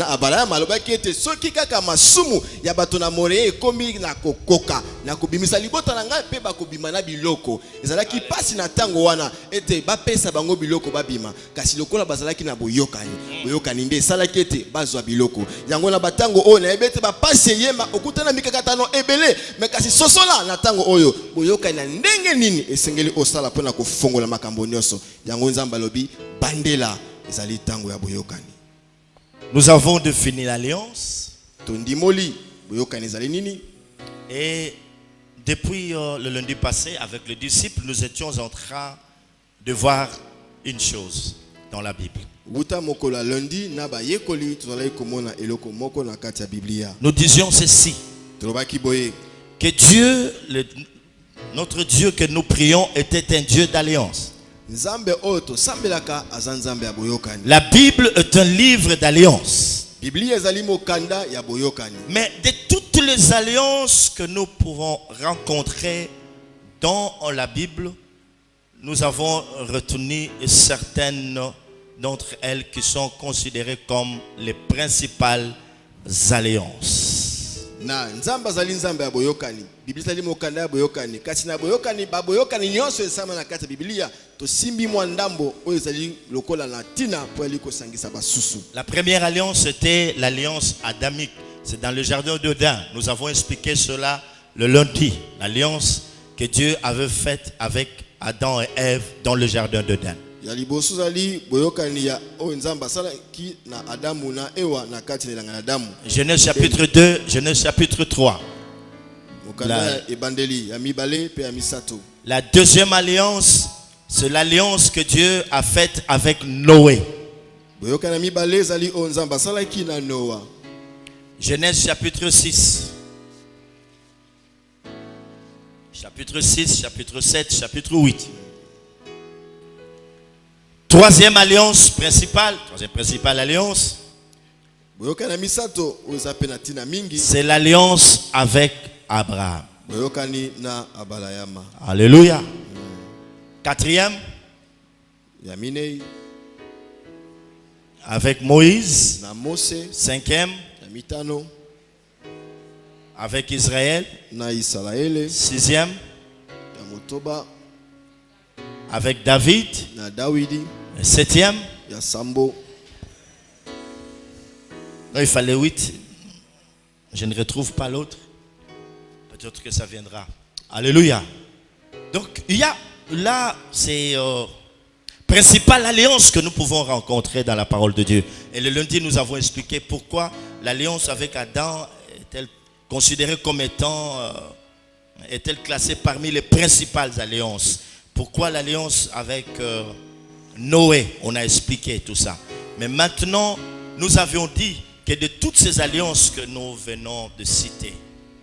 Abraham alobaki ete soki kaka masumu ya bato na more ekomi na kokoka na kobimisa libota na ngai pe bakobima na biloko ezalaki pasi na tango wana ete bapesa bango biloko babima kasi lokola bazalaki na boyokani nde salaki ete bazwa biloko yango na batango oyo na ebete bapasi yema okutana mikakatano ebele me kasi sosola na tango oyo boyokani na ndenge nini esengeli osala pona kofongola makambo nyonso yango nzamba bandela ezali tango ya boyokani. Nous avons défini l'alliance. Tondimoli boyokani ezali nini? Et depuis le lundi passé avec le disciple, nous étions en train de voir une chose dans la Bible. Nous disions ceci, que Dieu, notre Dieu que nous prions était un Dieu d'alliance. La Bible est un livre d'alliance. Mais de toutes les alliances que nous pouvons rencontrer dans la Bible, nous avons retenu certaines d'entre elles qui sont considérées comme les principales alliances. Na nzamba zali nzamba ya boyokani Biblia zali mokanda ya boyokani kasi na boyokani ba boyokani nyonso esama na kati ya Biblia to simbi mwa ndambo oyo zali lokola na tina po ali kosangisa basusu. La première alliance était l'alliance adamique. C'est dans le jardin d'Éden. Nous avons expliqué cela le lundi. L'alliance que Dieu avait faite avec Adam et Ève dans le jardin d'Éden. Ya liboso zali boyokani ya o nzamba sala ki na Adamu na Ewa na kati na ngana Adamu. Genèse chapitre 2, Genèse chapitre 3. La deuxième alliance, c'est l'alliance que Dieu a faite avec Noé. Genèse chapitre 6. Chapitre 6, chapitre 7, chapitre 8. Troisième alliance principale, alliance, c'est l'alliance avec Abraham. Alléluia. Quatrième, avec Moïse. Cinquième, avec Israël. Sixième, avec David. Septième, non, il fallait 8. Je ne retrouve pas l'autre. Peut-être que ça viendra. Alléluia. Donc, il y a là, c'est principale alliance que nous pouvons rencontrer dans la parole de Dieu. Et le lundi, nous avons expliqué pourquoi l'alliance avec Adam est-elle considérée comme étant, est-elle classée parmi les principales alliances. Pourquoi l'alliance avec Noé, on a expliqué tout ça. Mais maintenant, nous avions dit que de toutes ces alliances que nous venons de citer,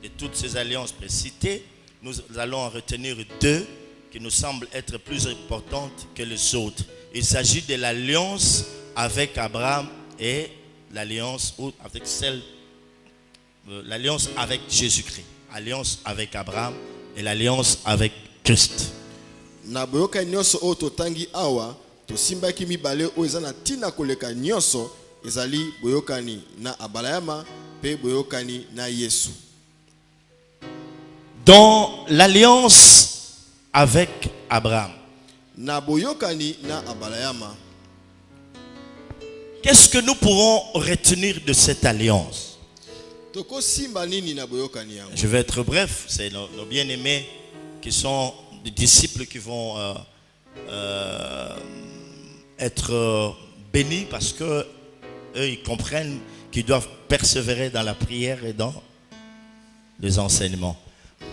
de toutes ces alliances précitées, nous allons en retenir deux qui nous semblent être plus importantes que les autres. Il s'agit de l'alliance avec Abraham et l'alliance avec l'alliance avec Jésus-Christ. Alliance avec Abraham et l'alliance avec Christ. Na boyoka nyonso o totangi awa to simbaki mibale o ezana tina koleka nyonso ezali boyokani na Abraham pe boyokani na Yesu. Dans l'alliance avec Abraham, na boyokani na Abraham, qu'est-ce que nous pouvons retenir de cette alliance? Je vais être bref, c'est nos bien-aimés qui sont des disciples qui vont être bénis parce que eux ils comprennent qu'ils doivent persévérer dans la prière et dans les enseignements.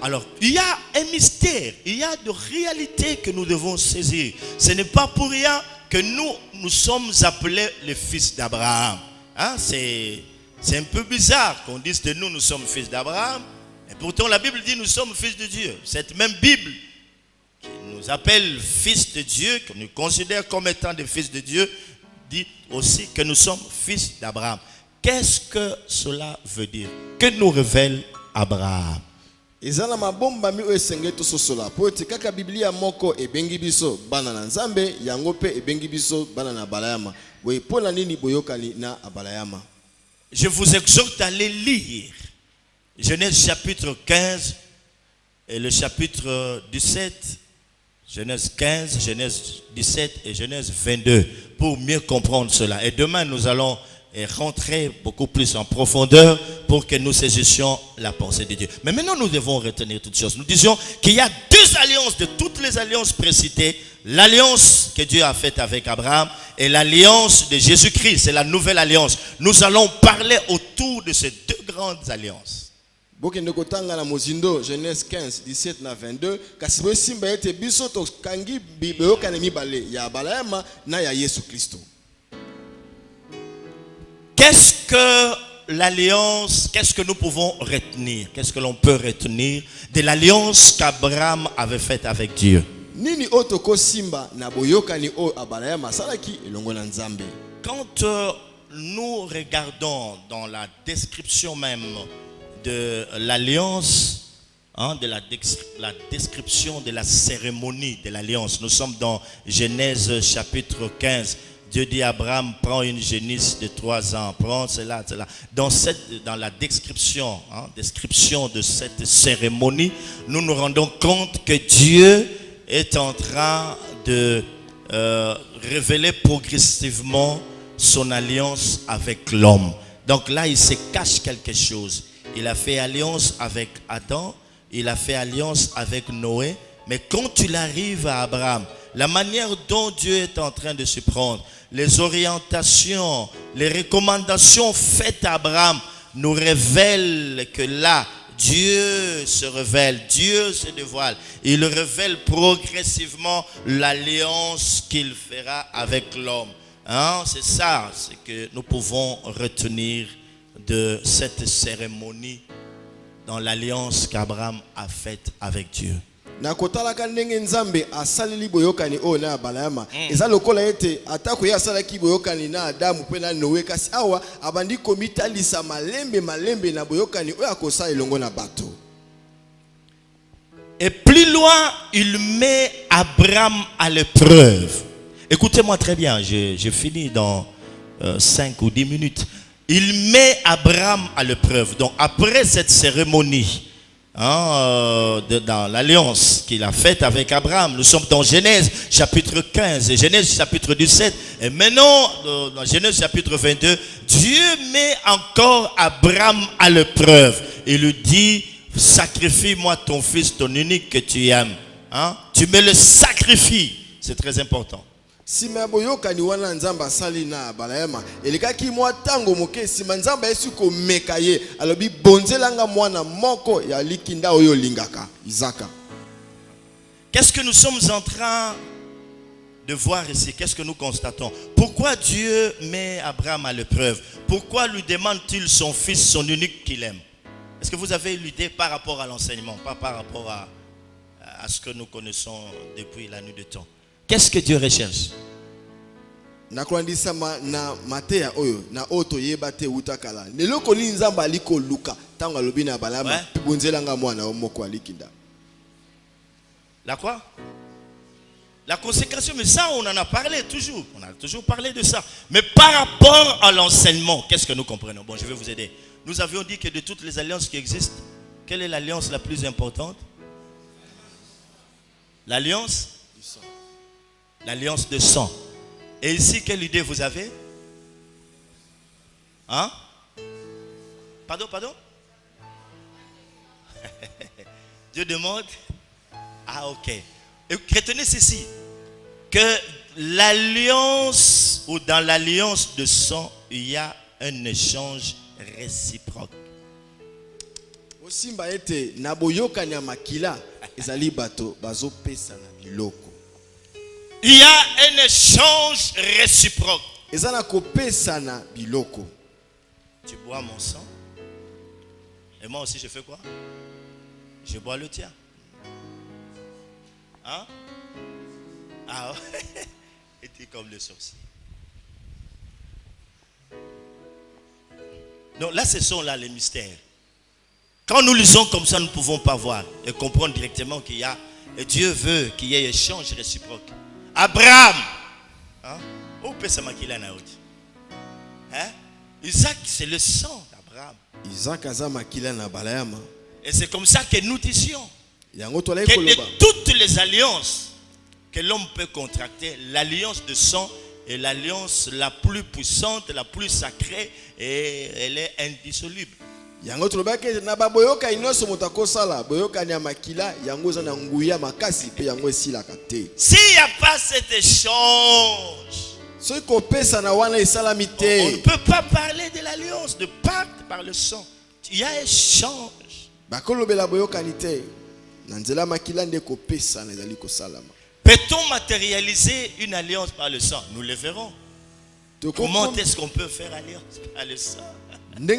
Alors, il y a un mystère, il y a de réalités que nous devons saisir. Ce n'est pas pour rien que nous sommes appelés les fils d'Abraham. Hein? C'est un peu bizarre qu'on dise que nous sommes fils d'Abraham. Et pourtant, la Bible dit nous sommes fils de Dieu. Cette même Bible qui nous appelle fils de Dieu, que nous considère comme étant des fils de Dieu, dit aussi que nous sommes fils d'Abraham. Qu'est-ce que cela veut dire? Que nous révèle Abraham? ezala mabombami oyo esengeli tososola po ete kaka biblia moko ebengi biso bana na nzambe yango mpe ebengi biso bana na abalayama boye mpo na nini boyokani na abalayama. Je vous exhorte à aller lire Genèse chapitre 15 et le chapitre 17, Genèse 15, Genèse 17 et Genèse 22 pour mieux comprendre cela. Et demain, nous allons rentrer beaucoup plus en profondeur pour que nous saisissions la pensée de Dieu. Mais maintenant, nous devons retenir toutes choses. Nous disions qu'il y a deux alliances de toutes les alliances précitées. L'alliance que Dieu a faite avec Abraham et l'alliance de Jésus-Christ, c'est la nouvelle alliance. Nous allons parler autour de ces deux grandes alliances. Bokende kotanga na mozindo Genèse 15 17 na 22 kasi boye simba ete biso to kangi boyokani mibale ya abalayama na ya Yesu Kristo. Qu'est-ce que l'alliance, qu'est-ce que nous pouvons retenir? Qu'est-ce que l'on peut retenir de l'alliance qu'Abraham avait faite avec Dieu? Nini otoko simba na boyokani o abalayama salaki elongo na Nzambe. Quand nous regardons dans la description même de l'alliance, de la description de la cérémonie de l'alliance, nous sommes dans Genèse chapitre 15. Dieu dit à Abraham, prends une génisse de 3 ans, prends cela, cela. Dans la description, description de cette cérémonie, nous nous rendons compte que Dieu est en train de révéler progressivement son alliance avec l'homme. Donc là, il se cache quelque chose. Il a fait alliance avec Adam, il a fait alliance avec Noé. Mais quand il arrive à Abraham, la manière dont Dieu est en train de se prendre, les orientations, les recommandations faites à Abraham nous révèlent que là, Dieu se révèle, Dieu se dévoile. Il révèle progressivement l'alliance qu'il fera avec l'homme. C'est ça ce que nous pouvons retenir de cette cérémonie dans l'alliance qu'Abraham a faite avec Dieu. Na kotalaka ndenge Nzambe asaleli boyokani o na abalayama eza lokola ete atako ya asalaki boyokani na Adamu pe na Noé kasi awa abandi komitalisa malembe na boyokani oyo akosala elongo na bato. Et plus loin, il met Abraham à l'épreuve. Écoutez-moi très bien, je finis dans 5 ou 10 minutes. Il met Abraham à l'épreuve. Donc après cette cérémonie, dans l'alliance qu'il a faite avec Abraham, nous sommes dans Genèse chapitre 15 et Genèse chapitre 17. Et maintenant, dans Genèse chapitre 22, Dieu met encore Abraham à l'épreuve. Il lui dit, sacrifie-moi ton fils, ton unique que tu aimes. Tu me le sacrifies. C'est très important. Sima boyokani wana Nzamba sali na abalayama elikaki mwa tango moke sima Nzamba yesu ko mekaye alobi bonzelanga mwana moko ya likinda oyo lingaka Isaka. Qu'est-ce que nous sommes en train de voir ici? Qu'est-ce que nous constatons? Pourquoi Dieu met Abraham à l'épreuve? Pourquoi lui demande-t-il son fils, son unique qu'il aime? Est-ce que vous avez l'idée par rapport à l'enseignement, pas par rapport à ce que nous connaissons depuis la nuit de temps? Qu'est-ce que Dieu recherche? Nakuandisama na mateya oyo na oto yebate utakala. Neloko ni Nzamba aliko luka tango alobi na abalayama bonzelanga mwana moko alikinda. La quoi? La consécration, mais ça on en a parlé toujours. On a toujours parlé de ça. Mais par rapport à l'enseignement, qu'est-ce que nous comprenons? Bon, je vais vous aider. Nous avions dit que de toutes les alliances qui existent, quelle est l'alliance la plus importante? L'alliance? L'alliance de sang. Et ici, quelle idée vous avez? Pardon? Dieu demande. Ok. Et retenez ceci. Que l'alliance, ou dans l'alliance de sang, il y a un échange réciproque. Osimba ete na boyoka nya makila ezali bato bazo pesa na biloko. Il y a un échange réciproque. Ezana ko pesa na biloko. Tu bois mon sang. Et moi aussi je fais quoi? Je bois le tien. Et tu es comme le sorcier. Donc là ce sont là les mystères. Quand nous lisons comme ça, nous ne pouvons pas voir et comprendre directement qu'il y a, et Dieu veut qu'il y ait échange réciproque. Abraham, hein? Isaac, c'est le sang d'Abraham. Isaac aza makila na balayama. Et c'est comme ça que nous disions Yango tolai que koloba. de toutes les alliances que l'homme peut contracter, l'alliance de sang est l'alliance la plus puissante, la plus sacrée, et elle est indissoluble. Yango toloba ke na baboyoka inoso motako sala, boyoka ni makila, yango za na nguya makasi pe yango esilaka te. S'il n'y a pas cet échange, Soki kopesa na wana esalami on te. ne peut pas parler de l'alliance, de pacte par le sang. Il y a échange. Bakolobela boyokani te. Na nzela makila nde kopesa na ezali kosalama. Peut-on matérialiser une alliance par le sang? Nous le verrons. Comment est-ce qu'on peut faire alliance par le sang? Nous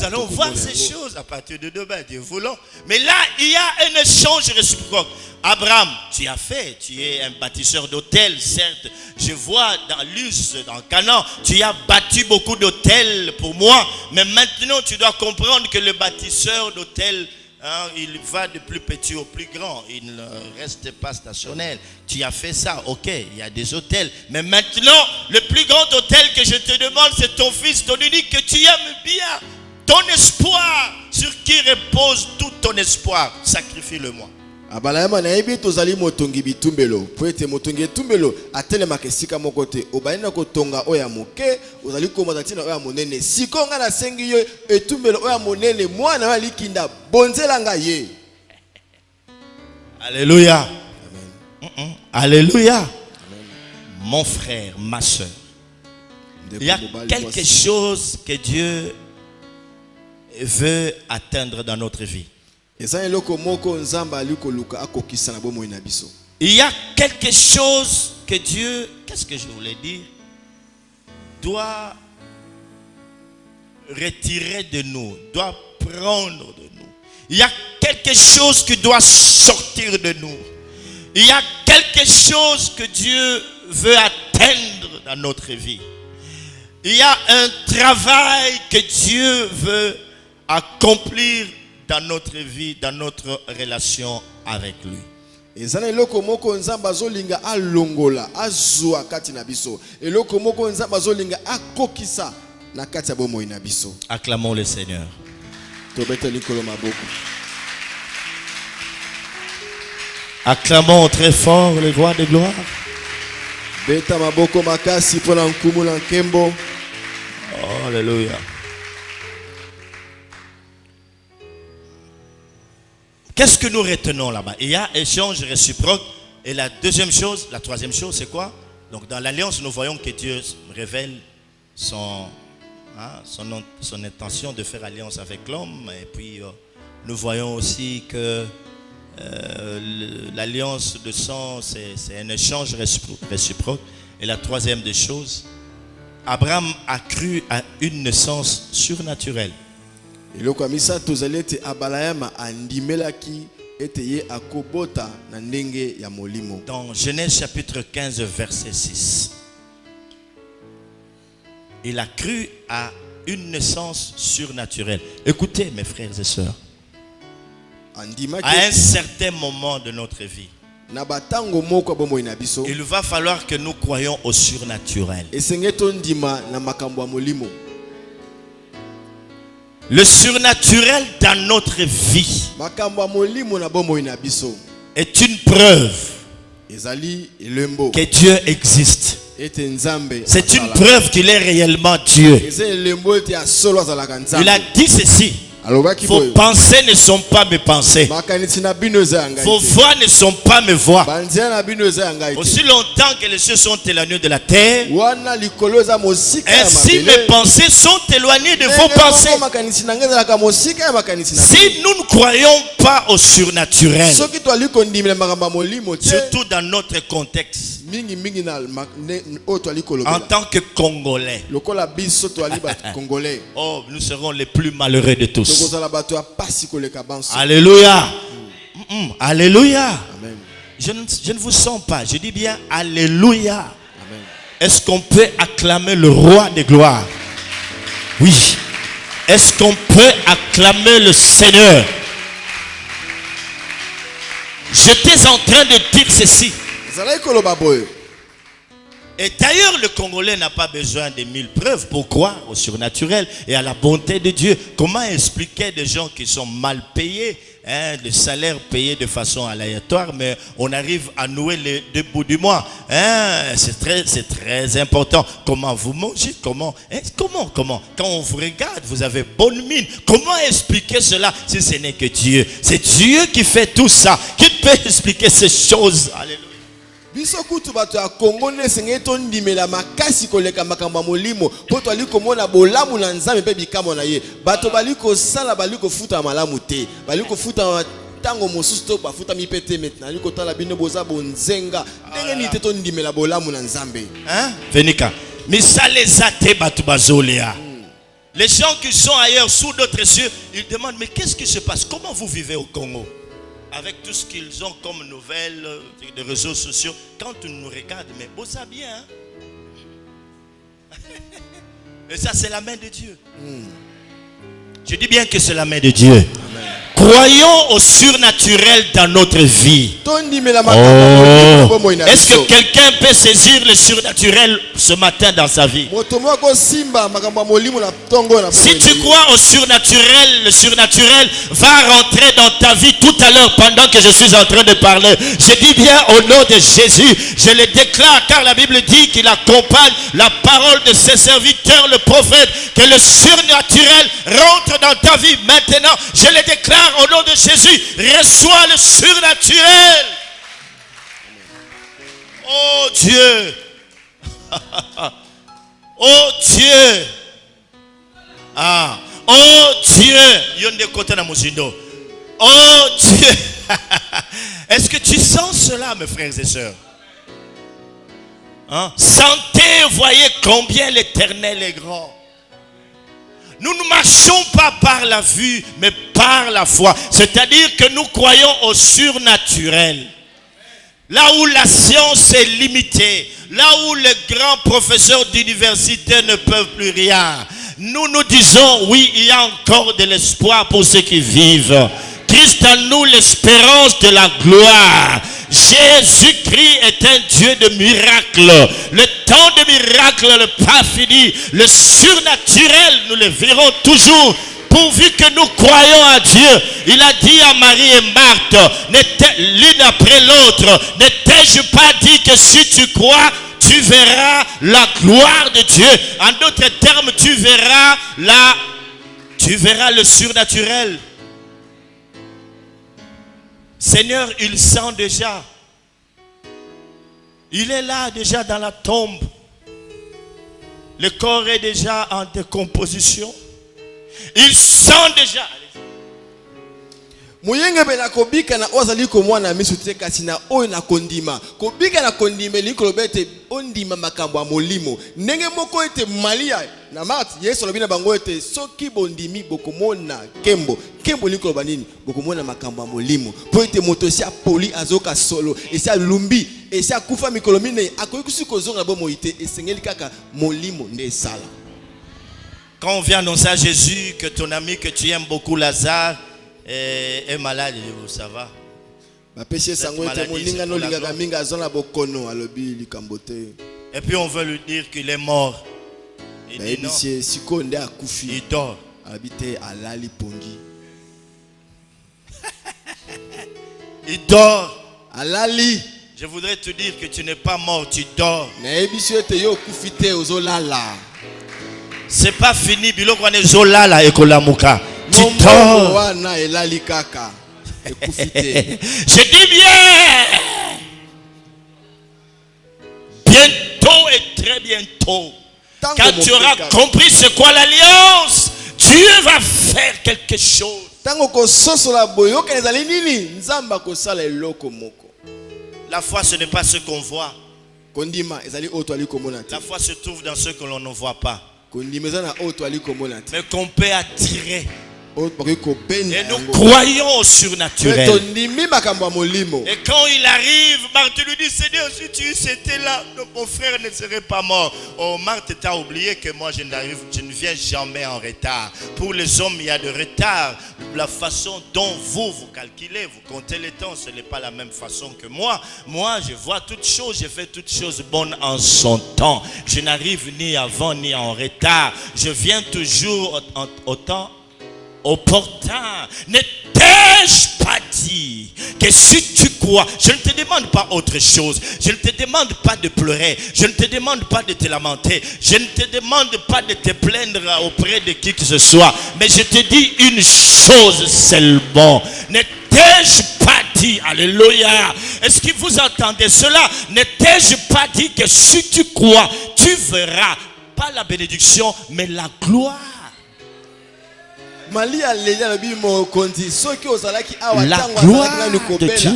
allons voir ces choses à partir de demain, Dieu voulant. Mais là, il y a un échange réciproque. Abraham, tu as fait, tu es un bâtisseur d'autels, certes. Je vois dans Luz, dans Canaan, tu as bâti beaucoup d'autels pour moi. Mais maintenant, tu dois comprendre que le bâtisseur d'autels, hein, il va de plus petit au plus grand. Il ne reste pas stationnel. Tu as fait ça, ok, il y a des hôtels. Mais maintenant, le plus grand hôtel que je te demande, c'est ton fils, ton unique, que tu aimes bien. Ton espoir, sur qui repose tout ton espoir. Sacrifie-le-moi. Abalayama na yebi tozali motongi bitumbelo. Po ete motongi tumbelo atelema kesika moko te. Obayina kotonga oya moke, ozali komata tina oya monene. Siko nga na sengi yo etumbelo oya monene mwana wa likinda bonzela nga ye. Alléluia. Amen. Alléluia. Amen. Mon frère, ma soeur. Il y a quelque chose que Dieu veut atteindre dans notre vie. Il y a quelque chose que Dieu, qu'est-ce que je voulais dire, doit retirer de nous, doit prendre de nous. Il y a quelque chose qui doit sortir de nous. Il y a quelque chose que Dieu veut atteindre dans notre vie. Il y a un travail que Dieu veut accomplir dans notre vie, dans notre relation avec lui. Acclamons le Seigneur. Acclamons très fort le roi de gloire. Oh, alléluia. Qu'est-ce que nous retenons là-bas? Il y a échange réciproque. Et la deuxième chose, la troisième chose, c'est quoi? Donc dans l'alliance, nous voyons que Dieu révèle son intention de faire alliance avec l'homme. Et puis nous voyons aussi que l'alliance de sang, c'est un échange réciproque. Et la troisième des choses, Abraham a cru à une naissance surnaturelle. Dans Genèse chapitre 15 verset 6, il a cru à une naissance surnaturelle. Écoutez mes frères et sœurs, à un certain moment de notre vie, il va falloir que nous croyions au surnaturel. Le surnaturel dans notre vie est une preuve que Dieu existe. C'est une preuve qu'il est réellement Dieu. Il a dit ceci: vos pensées ne sont pas mes pensées. Vos voix ne sont pas mes voix. Aussi longtemps que les cieux sont éloignés de la terre, ainsi mes pensées sont éloignées de vos pensées. Si nous ne croyons pas au surnaturel, surtout dans notre contexte, en tant que Congolais, oh, nous serons les plus malheureux de tous. Alléluia. Alléluia. Amen. Je ne vous sens pas. Je dis bien Alléluia. Est-ce qu'on peut acclamer le roi de gloire? Oui. Est-ce qu'on peut acclamer le Seigneur? J'étais en train de dire ceci. Et d'ailleurs, le Congolais n'a pas besoin de 1000 preuves pour croire au surnaturel et à la bonté de Dieu. Comment expliquer des gens qui sont mal payés, le salaire payé de façon aléatoire, mais on arrive à nouer les deux bouts du mois. C'est très important. Comment vous mangez? Comment? Quand on vous regarde, vous avez bonne mine. Comment expliquer cela si ce n'est que Dieu? C'est Dieu qui fait tout ça. Qui peut expliquer ces choses? Alléluia. Biso kutu bato ya Kongo ne senge tondimela makasi koleka makambo molimo po to ali komona bolamu na nzambe pe bikamo na ye bato baliko sala baliko futa malamu te baliko futa tango mosusu to bafuta mipete maintenant aliko tala bino boza bonzenga ndenge ni te tondimela bolamu na nzambe Venika misale zate bato bazolea. Les gens qui sont ailleurs sous d'autres cieux, ils demandent mais qu'est-ce qui se passe? Comment vous vivez au Congo? Avec tout ce qu'ils ont comme nouvelles, des réseaux sociaux, quand ils nous regardent, mais bon, ça bien. Hein? Et ça, c'est la main de Dieu. Je dis bien que c'est la main de Dieu. Amen. Croyons au surnaturel dans notre vie. Oh. Est-ce que quelqu'un peut saisir le surnaturel ce matin dans sa vie? Si tu crois au surnaturel, le surnaturel va rentrer dans ta vie tout à l'heure pendant que je suis en train de parler. Je dis bien au nom de Jésus, je le déclare car la Bible dit qu'il accompagne la parole de ses serviteurs, le prophète, que le surnaturel rentre dans ta vie maintenant. Je le déclare au nom de Jésus, reçois le surnaturel. Oh Dieu. Oh Dieu. Oh Dieu. Yonde kota na musindo. Oh Dieu. Est-ce que tu sens cela, mes frères et sœurs? Sentez, voyez combien l'Éternel est grand. Nous ne marchons pas par la vue, mais par la foi. C'est-à-dire que nous croyons au surnaturel. Là où la science est limitée, là où les grands professeurs d'université ne peuvent plus rien, nous nous disons, oui, il y a encore de l'espoir pour ceux qui vivent. Christ en nous l'espérance de la gloire. Jésus-Christ est un Dieu de miracles. Le temps de miracles n'est pas fini. Le surnaturel, nous le verrons toujours. Pourvu que nous croyons à Dieu. Il a dit à Marie et Marthe, l'une après l'autre, ne t'ai-je pas dit que si tu crois, tu verras la gloire de Dieu. En d'autres termes, tu verras le surnaturel. Seigneur, il sent déjà. Il est là déjà dans la tombe. Le corps est déjà en décomposition. Il sent déjà. Muyenge bela kobika na ozali komwana misu te kasi na oyo na kondima kobika na kondima likolobete ondima makambo ya molimo ndenge moko ete Malia na Marthe Yesu lobina bango ete soki bondimi bokomona kembo likoloba nini bokomona makambo ya molimo po ete moto sia poli azoka solo esa lumbi esa kufa mikolo mine akoyikusi kozonga bomo ite esengeli kaka molimo nde sala. Quand on vient annoncer à Jésus que ton ami que tu aimes beaucoup Lazare est malade, ça va. Et puis on veut lui dire qu'il est mort. Il dit non. Il dort. Il dort. Je voudrais te dire que tu n'es pas mort, tu dors. C'est pas fini. Biloko wane zolala ekolamuka. Tu dors. Je dis bien. Bientôt et très bientôt, quand tu auras compris c'est quoi l'alliance, Dieu va faire quelque chose. La foi, ce n'est pas ce qu'on voit. La foi se trouve dans ce que l'on ne voit pas. Mais qu'on peut attirer Et nous croyons au surnaturel. Et quand il arrive, Marthe lui dit, Seigneur, si tu étais là, mon frère ne serait pas mort. Oh, Marthe, t'as oublié que moi, je ne viens jamais en retard. Pour les hommes, il y a de retard. La façon dont vous calculez, vous comptez les temps, ce n'est pas la même façon que moi. Moi, je vois toutes choses, je fais toutes choses bonnes en son temps. Je n'arrive ni avant ni en retard. Je viens toujours au temps opportun. Ne t'ai-je pas dit que si tu crois, je ne te demande pas autre chose, je ne te demande pas de pleurer, je ne te demande pas de te lamenter, je ne te demande pas de te plaindre auprès de qui que ce soit, mais je te dis une chose seulement. Ne t'ai-je pas dit, alléluia, est-ce que vous entendez cela? Ne t'ai-je pas dit que si tu crois, tu verras pas la bénédiction mais la gloire? La gloire de Dieu.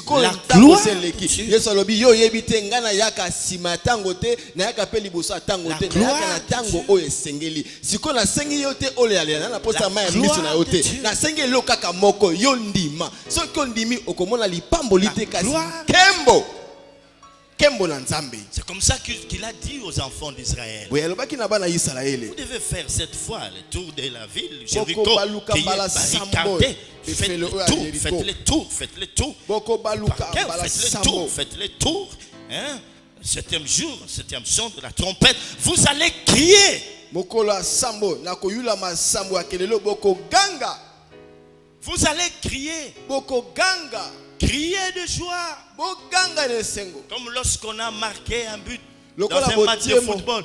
La gloire de Dieu. C'est comme ça qu'il a dit aux enfants d'Israël. Vous devez faire cette fois le tour de la ville, Jéricho, qui est barricadé. Faites le tour. Faites le tour. Hein? Septième jour, septième son de la trompette. Vous allez crier. Vous allez crier. Crier de joie. Comme lorsqu'on a marqué un but dans un match de football.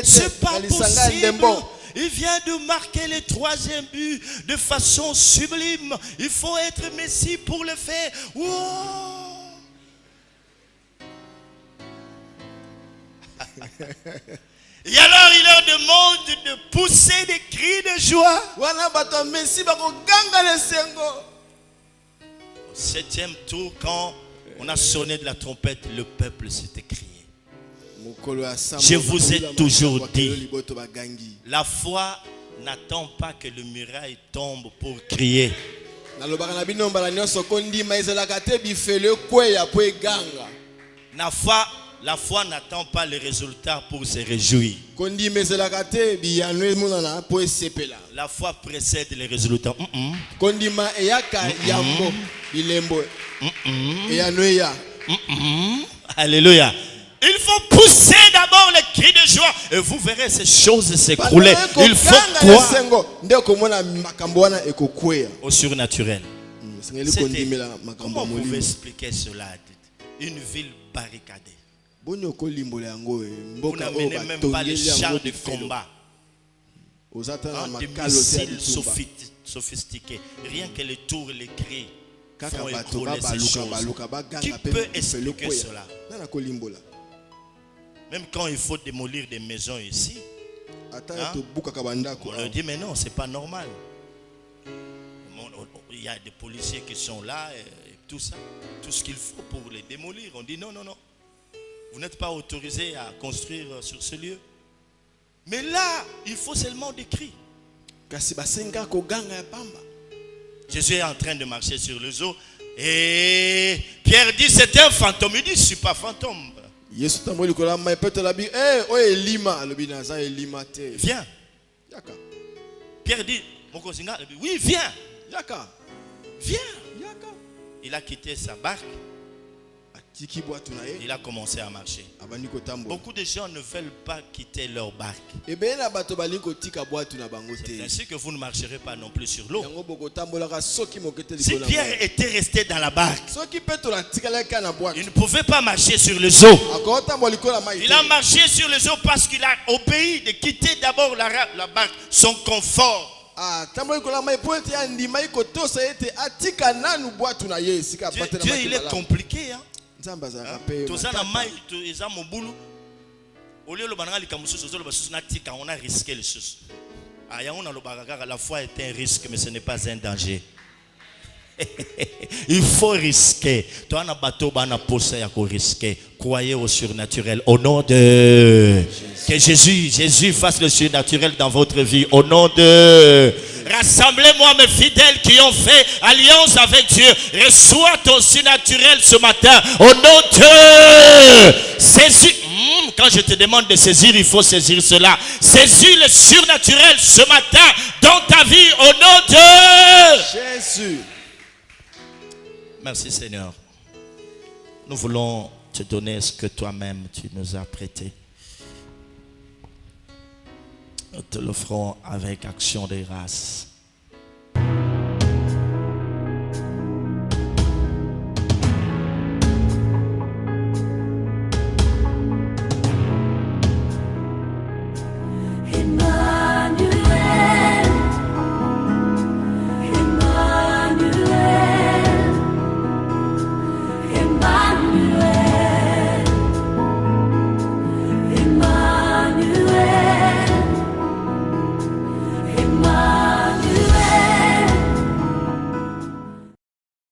C'est pas possible. Il vient de marquer le troisième but de façon sublime. Il faut être Messie pour le faire. Et alors il leur demande de pousser des cris de joie. Au septième tour, quand on a sonné de la trompette, le peuple s'est écrié. Je vous ai toujours dit, la foi n'attend pas que le muraille tombe pour crier. La foi n'attend pas les résultats pour se réjouir. La foi précède les résultats. Alléluia. Il faut pousser d'abord les cris de joie et vous verrez ces choses s'écrouler. Il faut croire au surnaturel. Comment vous pouvez expliquer cela? Une ville barricadée. Vous n'amenez même pas les chars de combat. Des missiles sophistiqués. Rien que les tours et les cris font écrouler ces choses. Qui peut expliquer cela? Même quand il faut démolir des maisons ici, on leur dit mais non, c'est pas normal. Il y a des policiers qui sont là et tout ça, tout ce qu'il faut pour les démolir. On dit non. Vous n'êtes pas autorisé à construire sur ce lieu. Mais là, il faut seulement des cris. Jésus est en train de marcher sur le eau. Et Pierre dit, c'est un fantôme. Il dit, je ne suis pas fantôme. Viens. Pierre dit, oui, viens. Viens. Il a quitté sa barque. Il a commencé à marcher. Beaucoup de gens ne veulent pas quitter leur barque. C'est ainsi que vous ne marcherez pas non plus sur l'eau. Si Pierre était resté dans la barque, il ne pouvait pas marcher sur les eaux. Il a marché sur les eaux parce qu'il a obéi de quitter d'abord la barque, son confort. Dieu, il est compliqué. On a risqué les choses. La foi est un risque, mais ce n'est pas un danger. Il faut risquer. Toi, on a bateau, on a posé à risquer. Croyez au surnaturel. Au nom de que Jésus fasse le surnaturel dans votre vie. Au nom de rassemblez-moi mes fidèles qui ont fait alliance avec Dieu. Reçois ton surnaturel ce matin. Au nom de saisis. Quand je te demande de saisir, il faut saisir cela. Saisis le surnaturel ce matin dans ta vie. Au nom de Jésus. Merci Seigneur. Nous voulons te donner ce que toi-même tu nous as prêté. Nous te l'offrons avec action de grâce.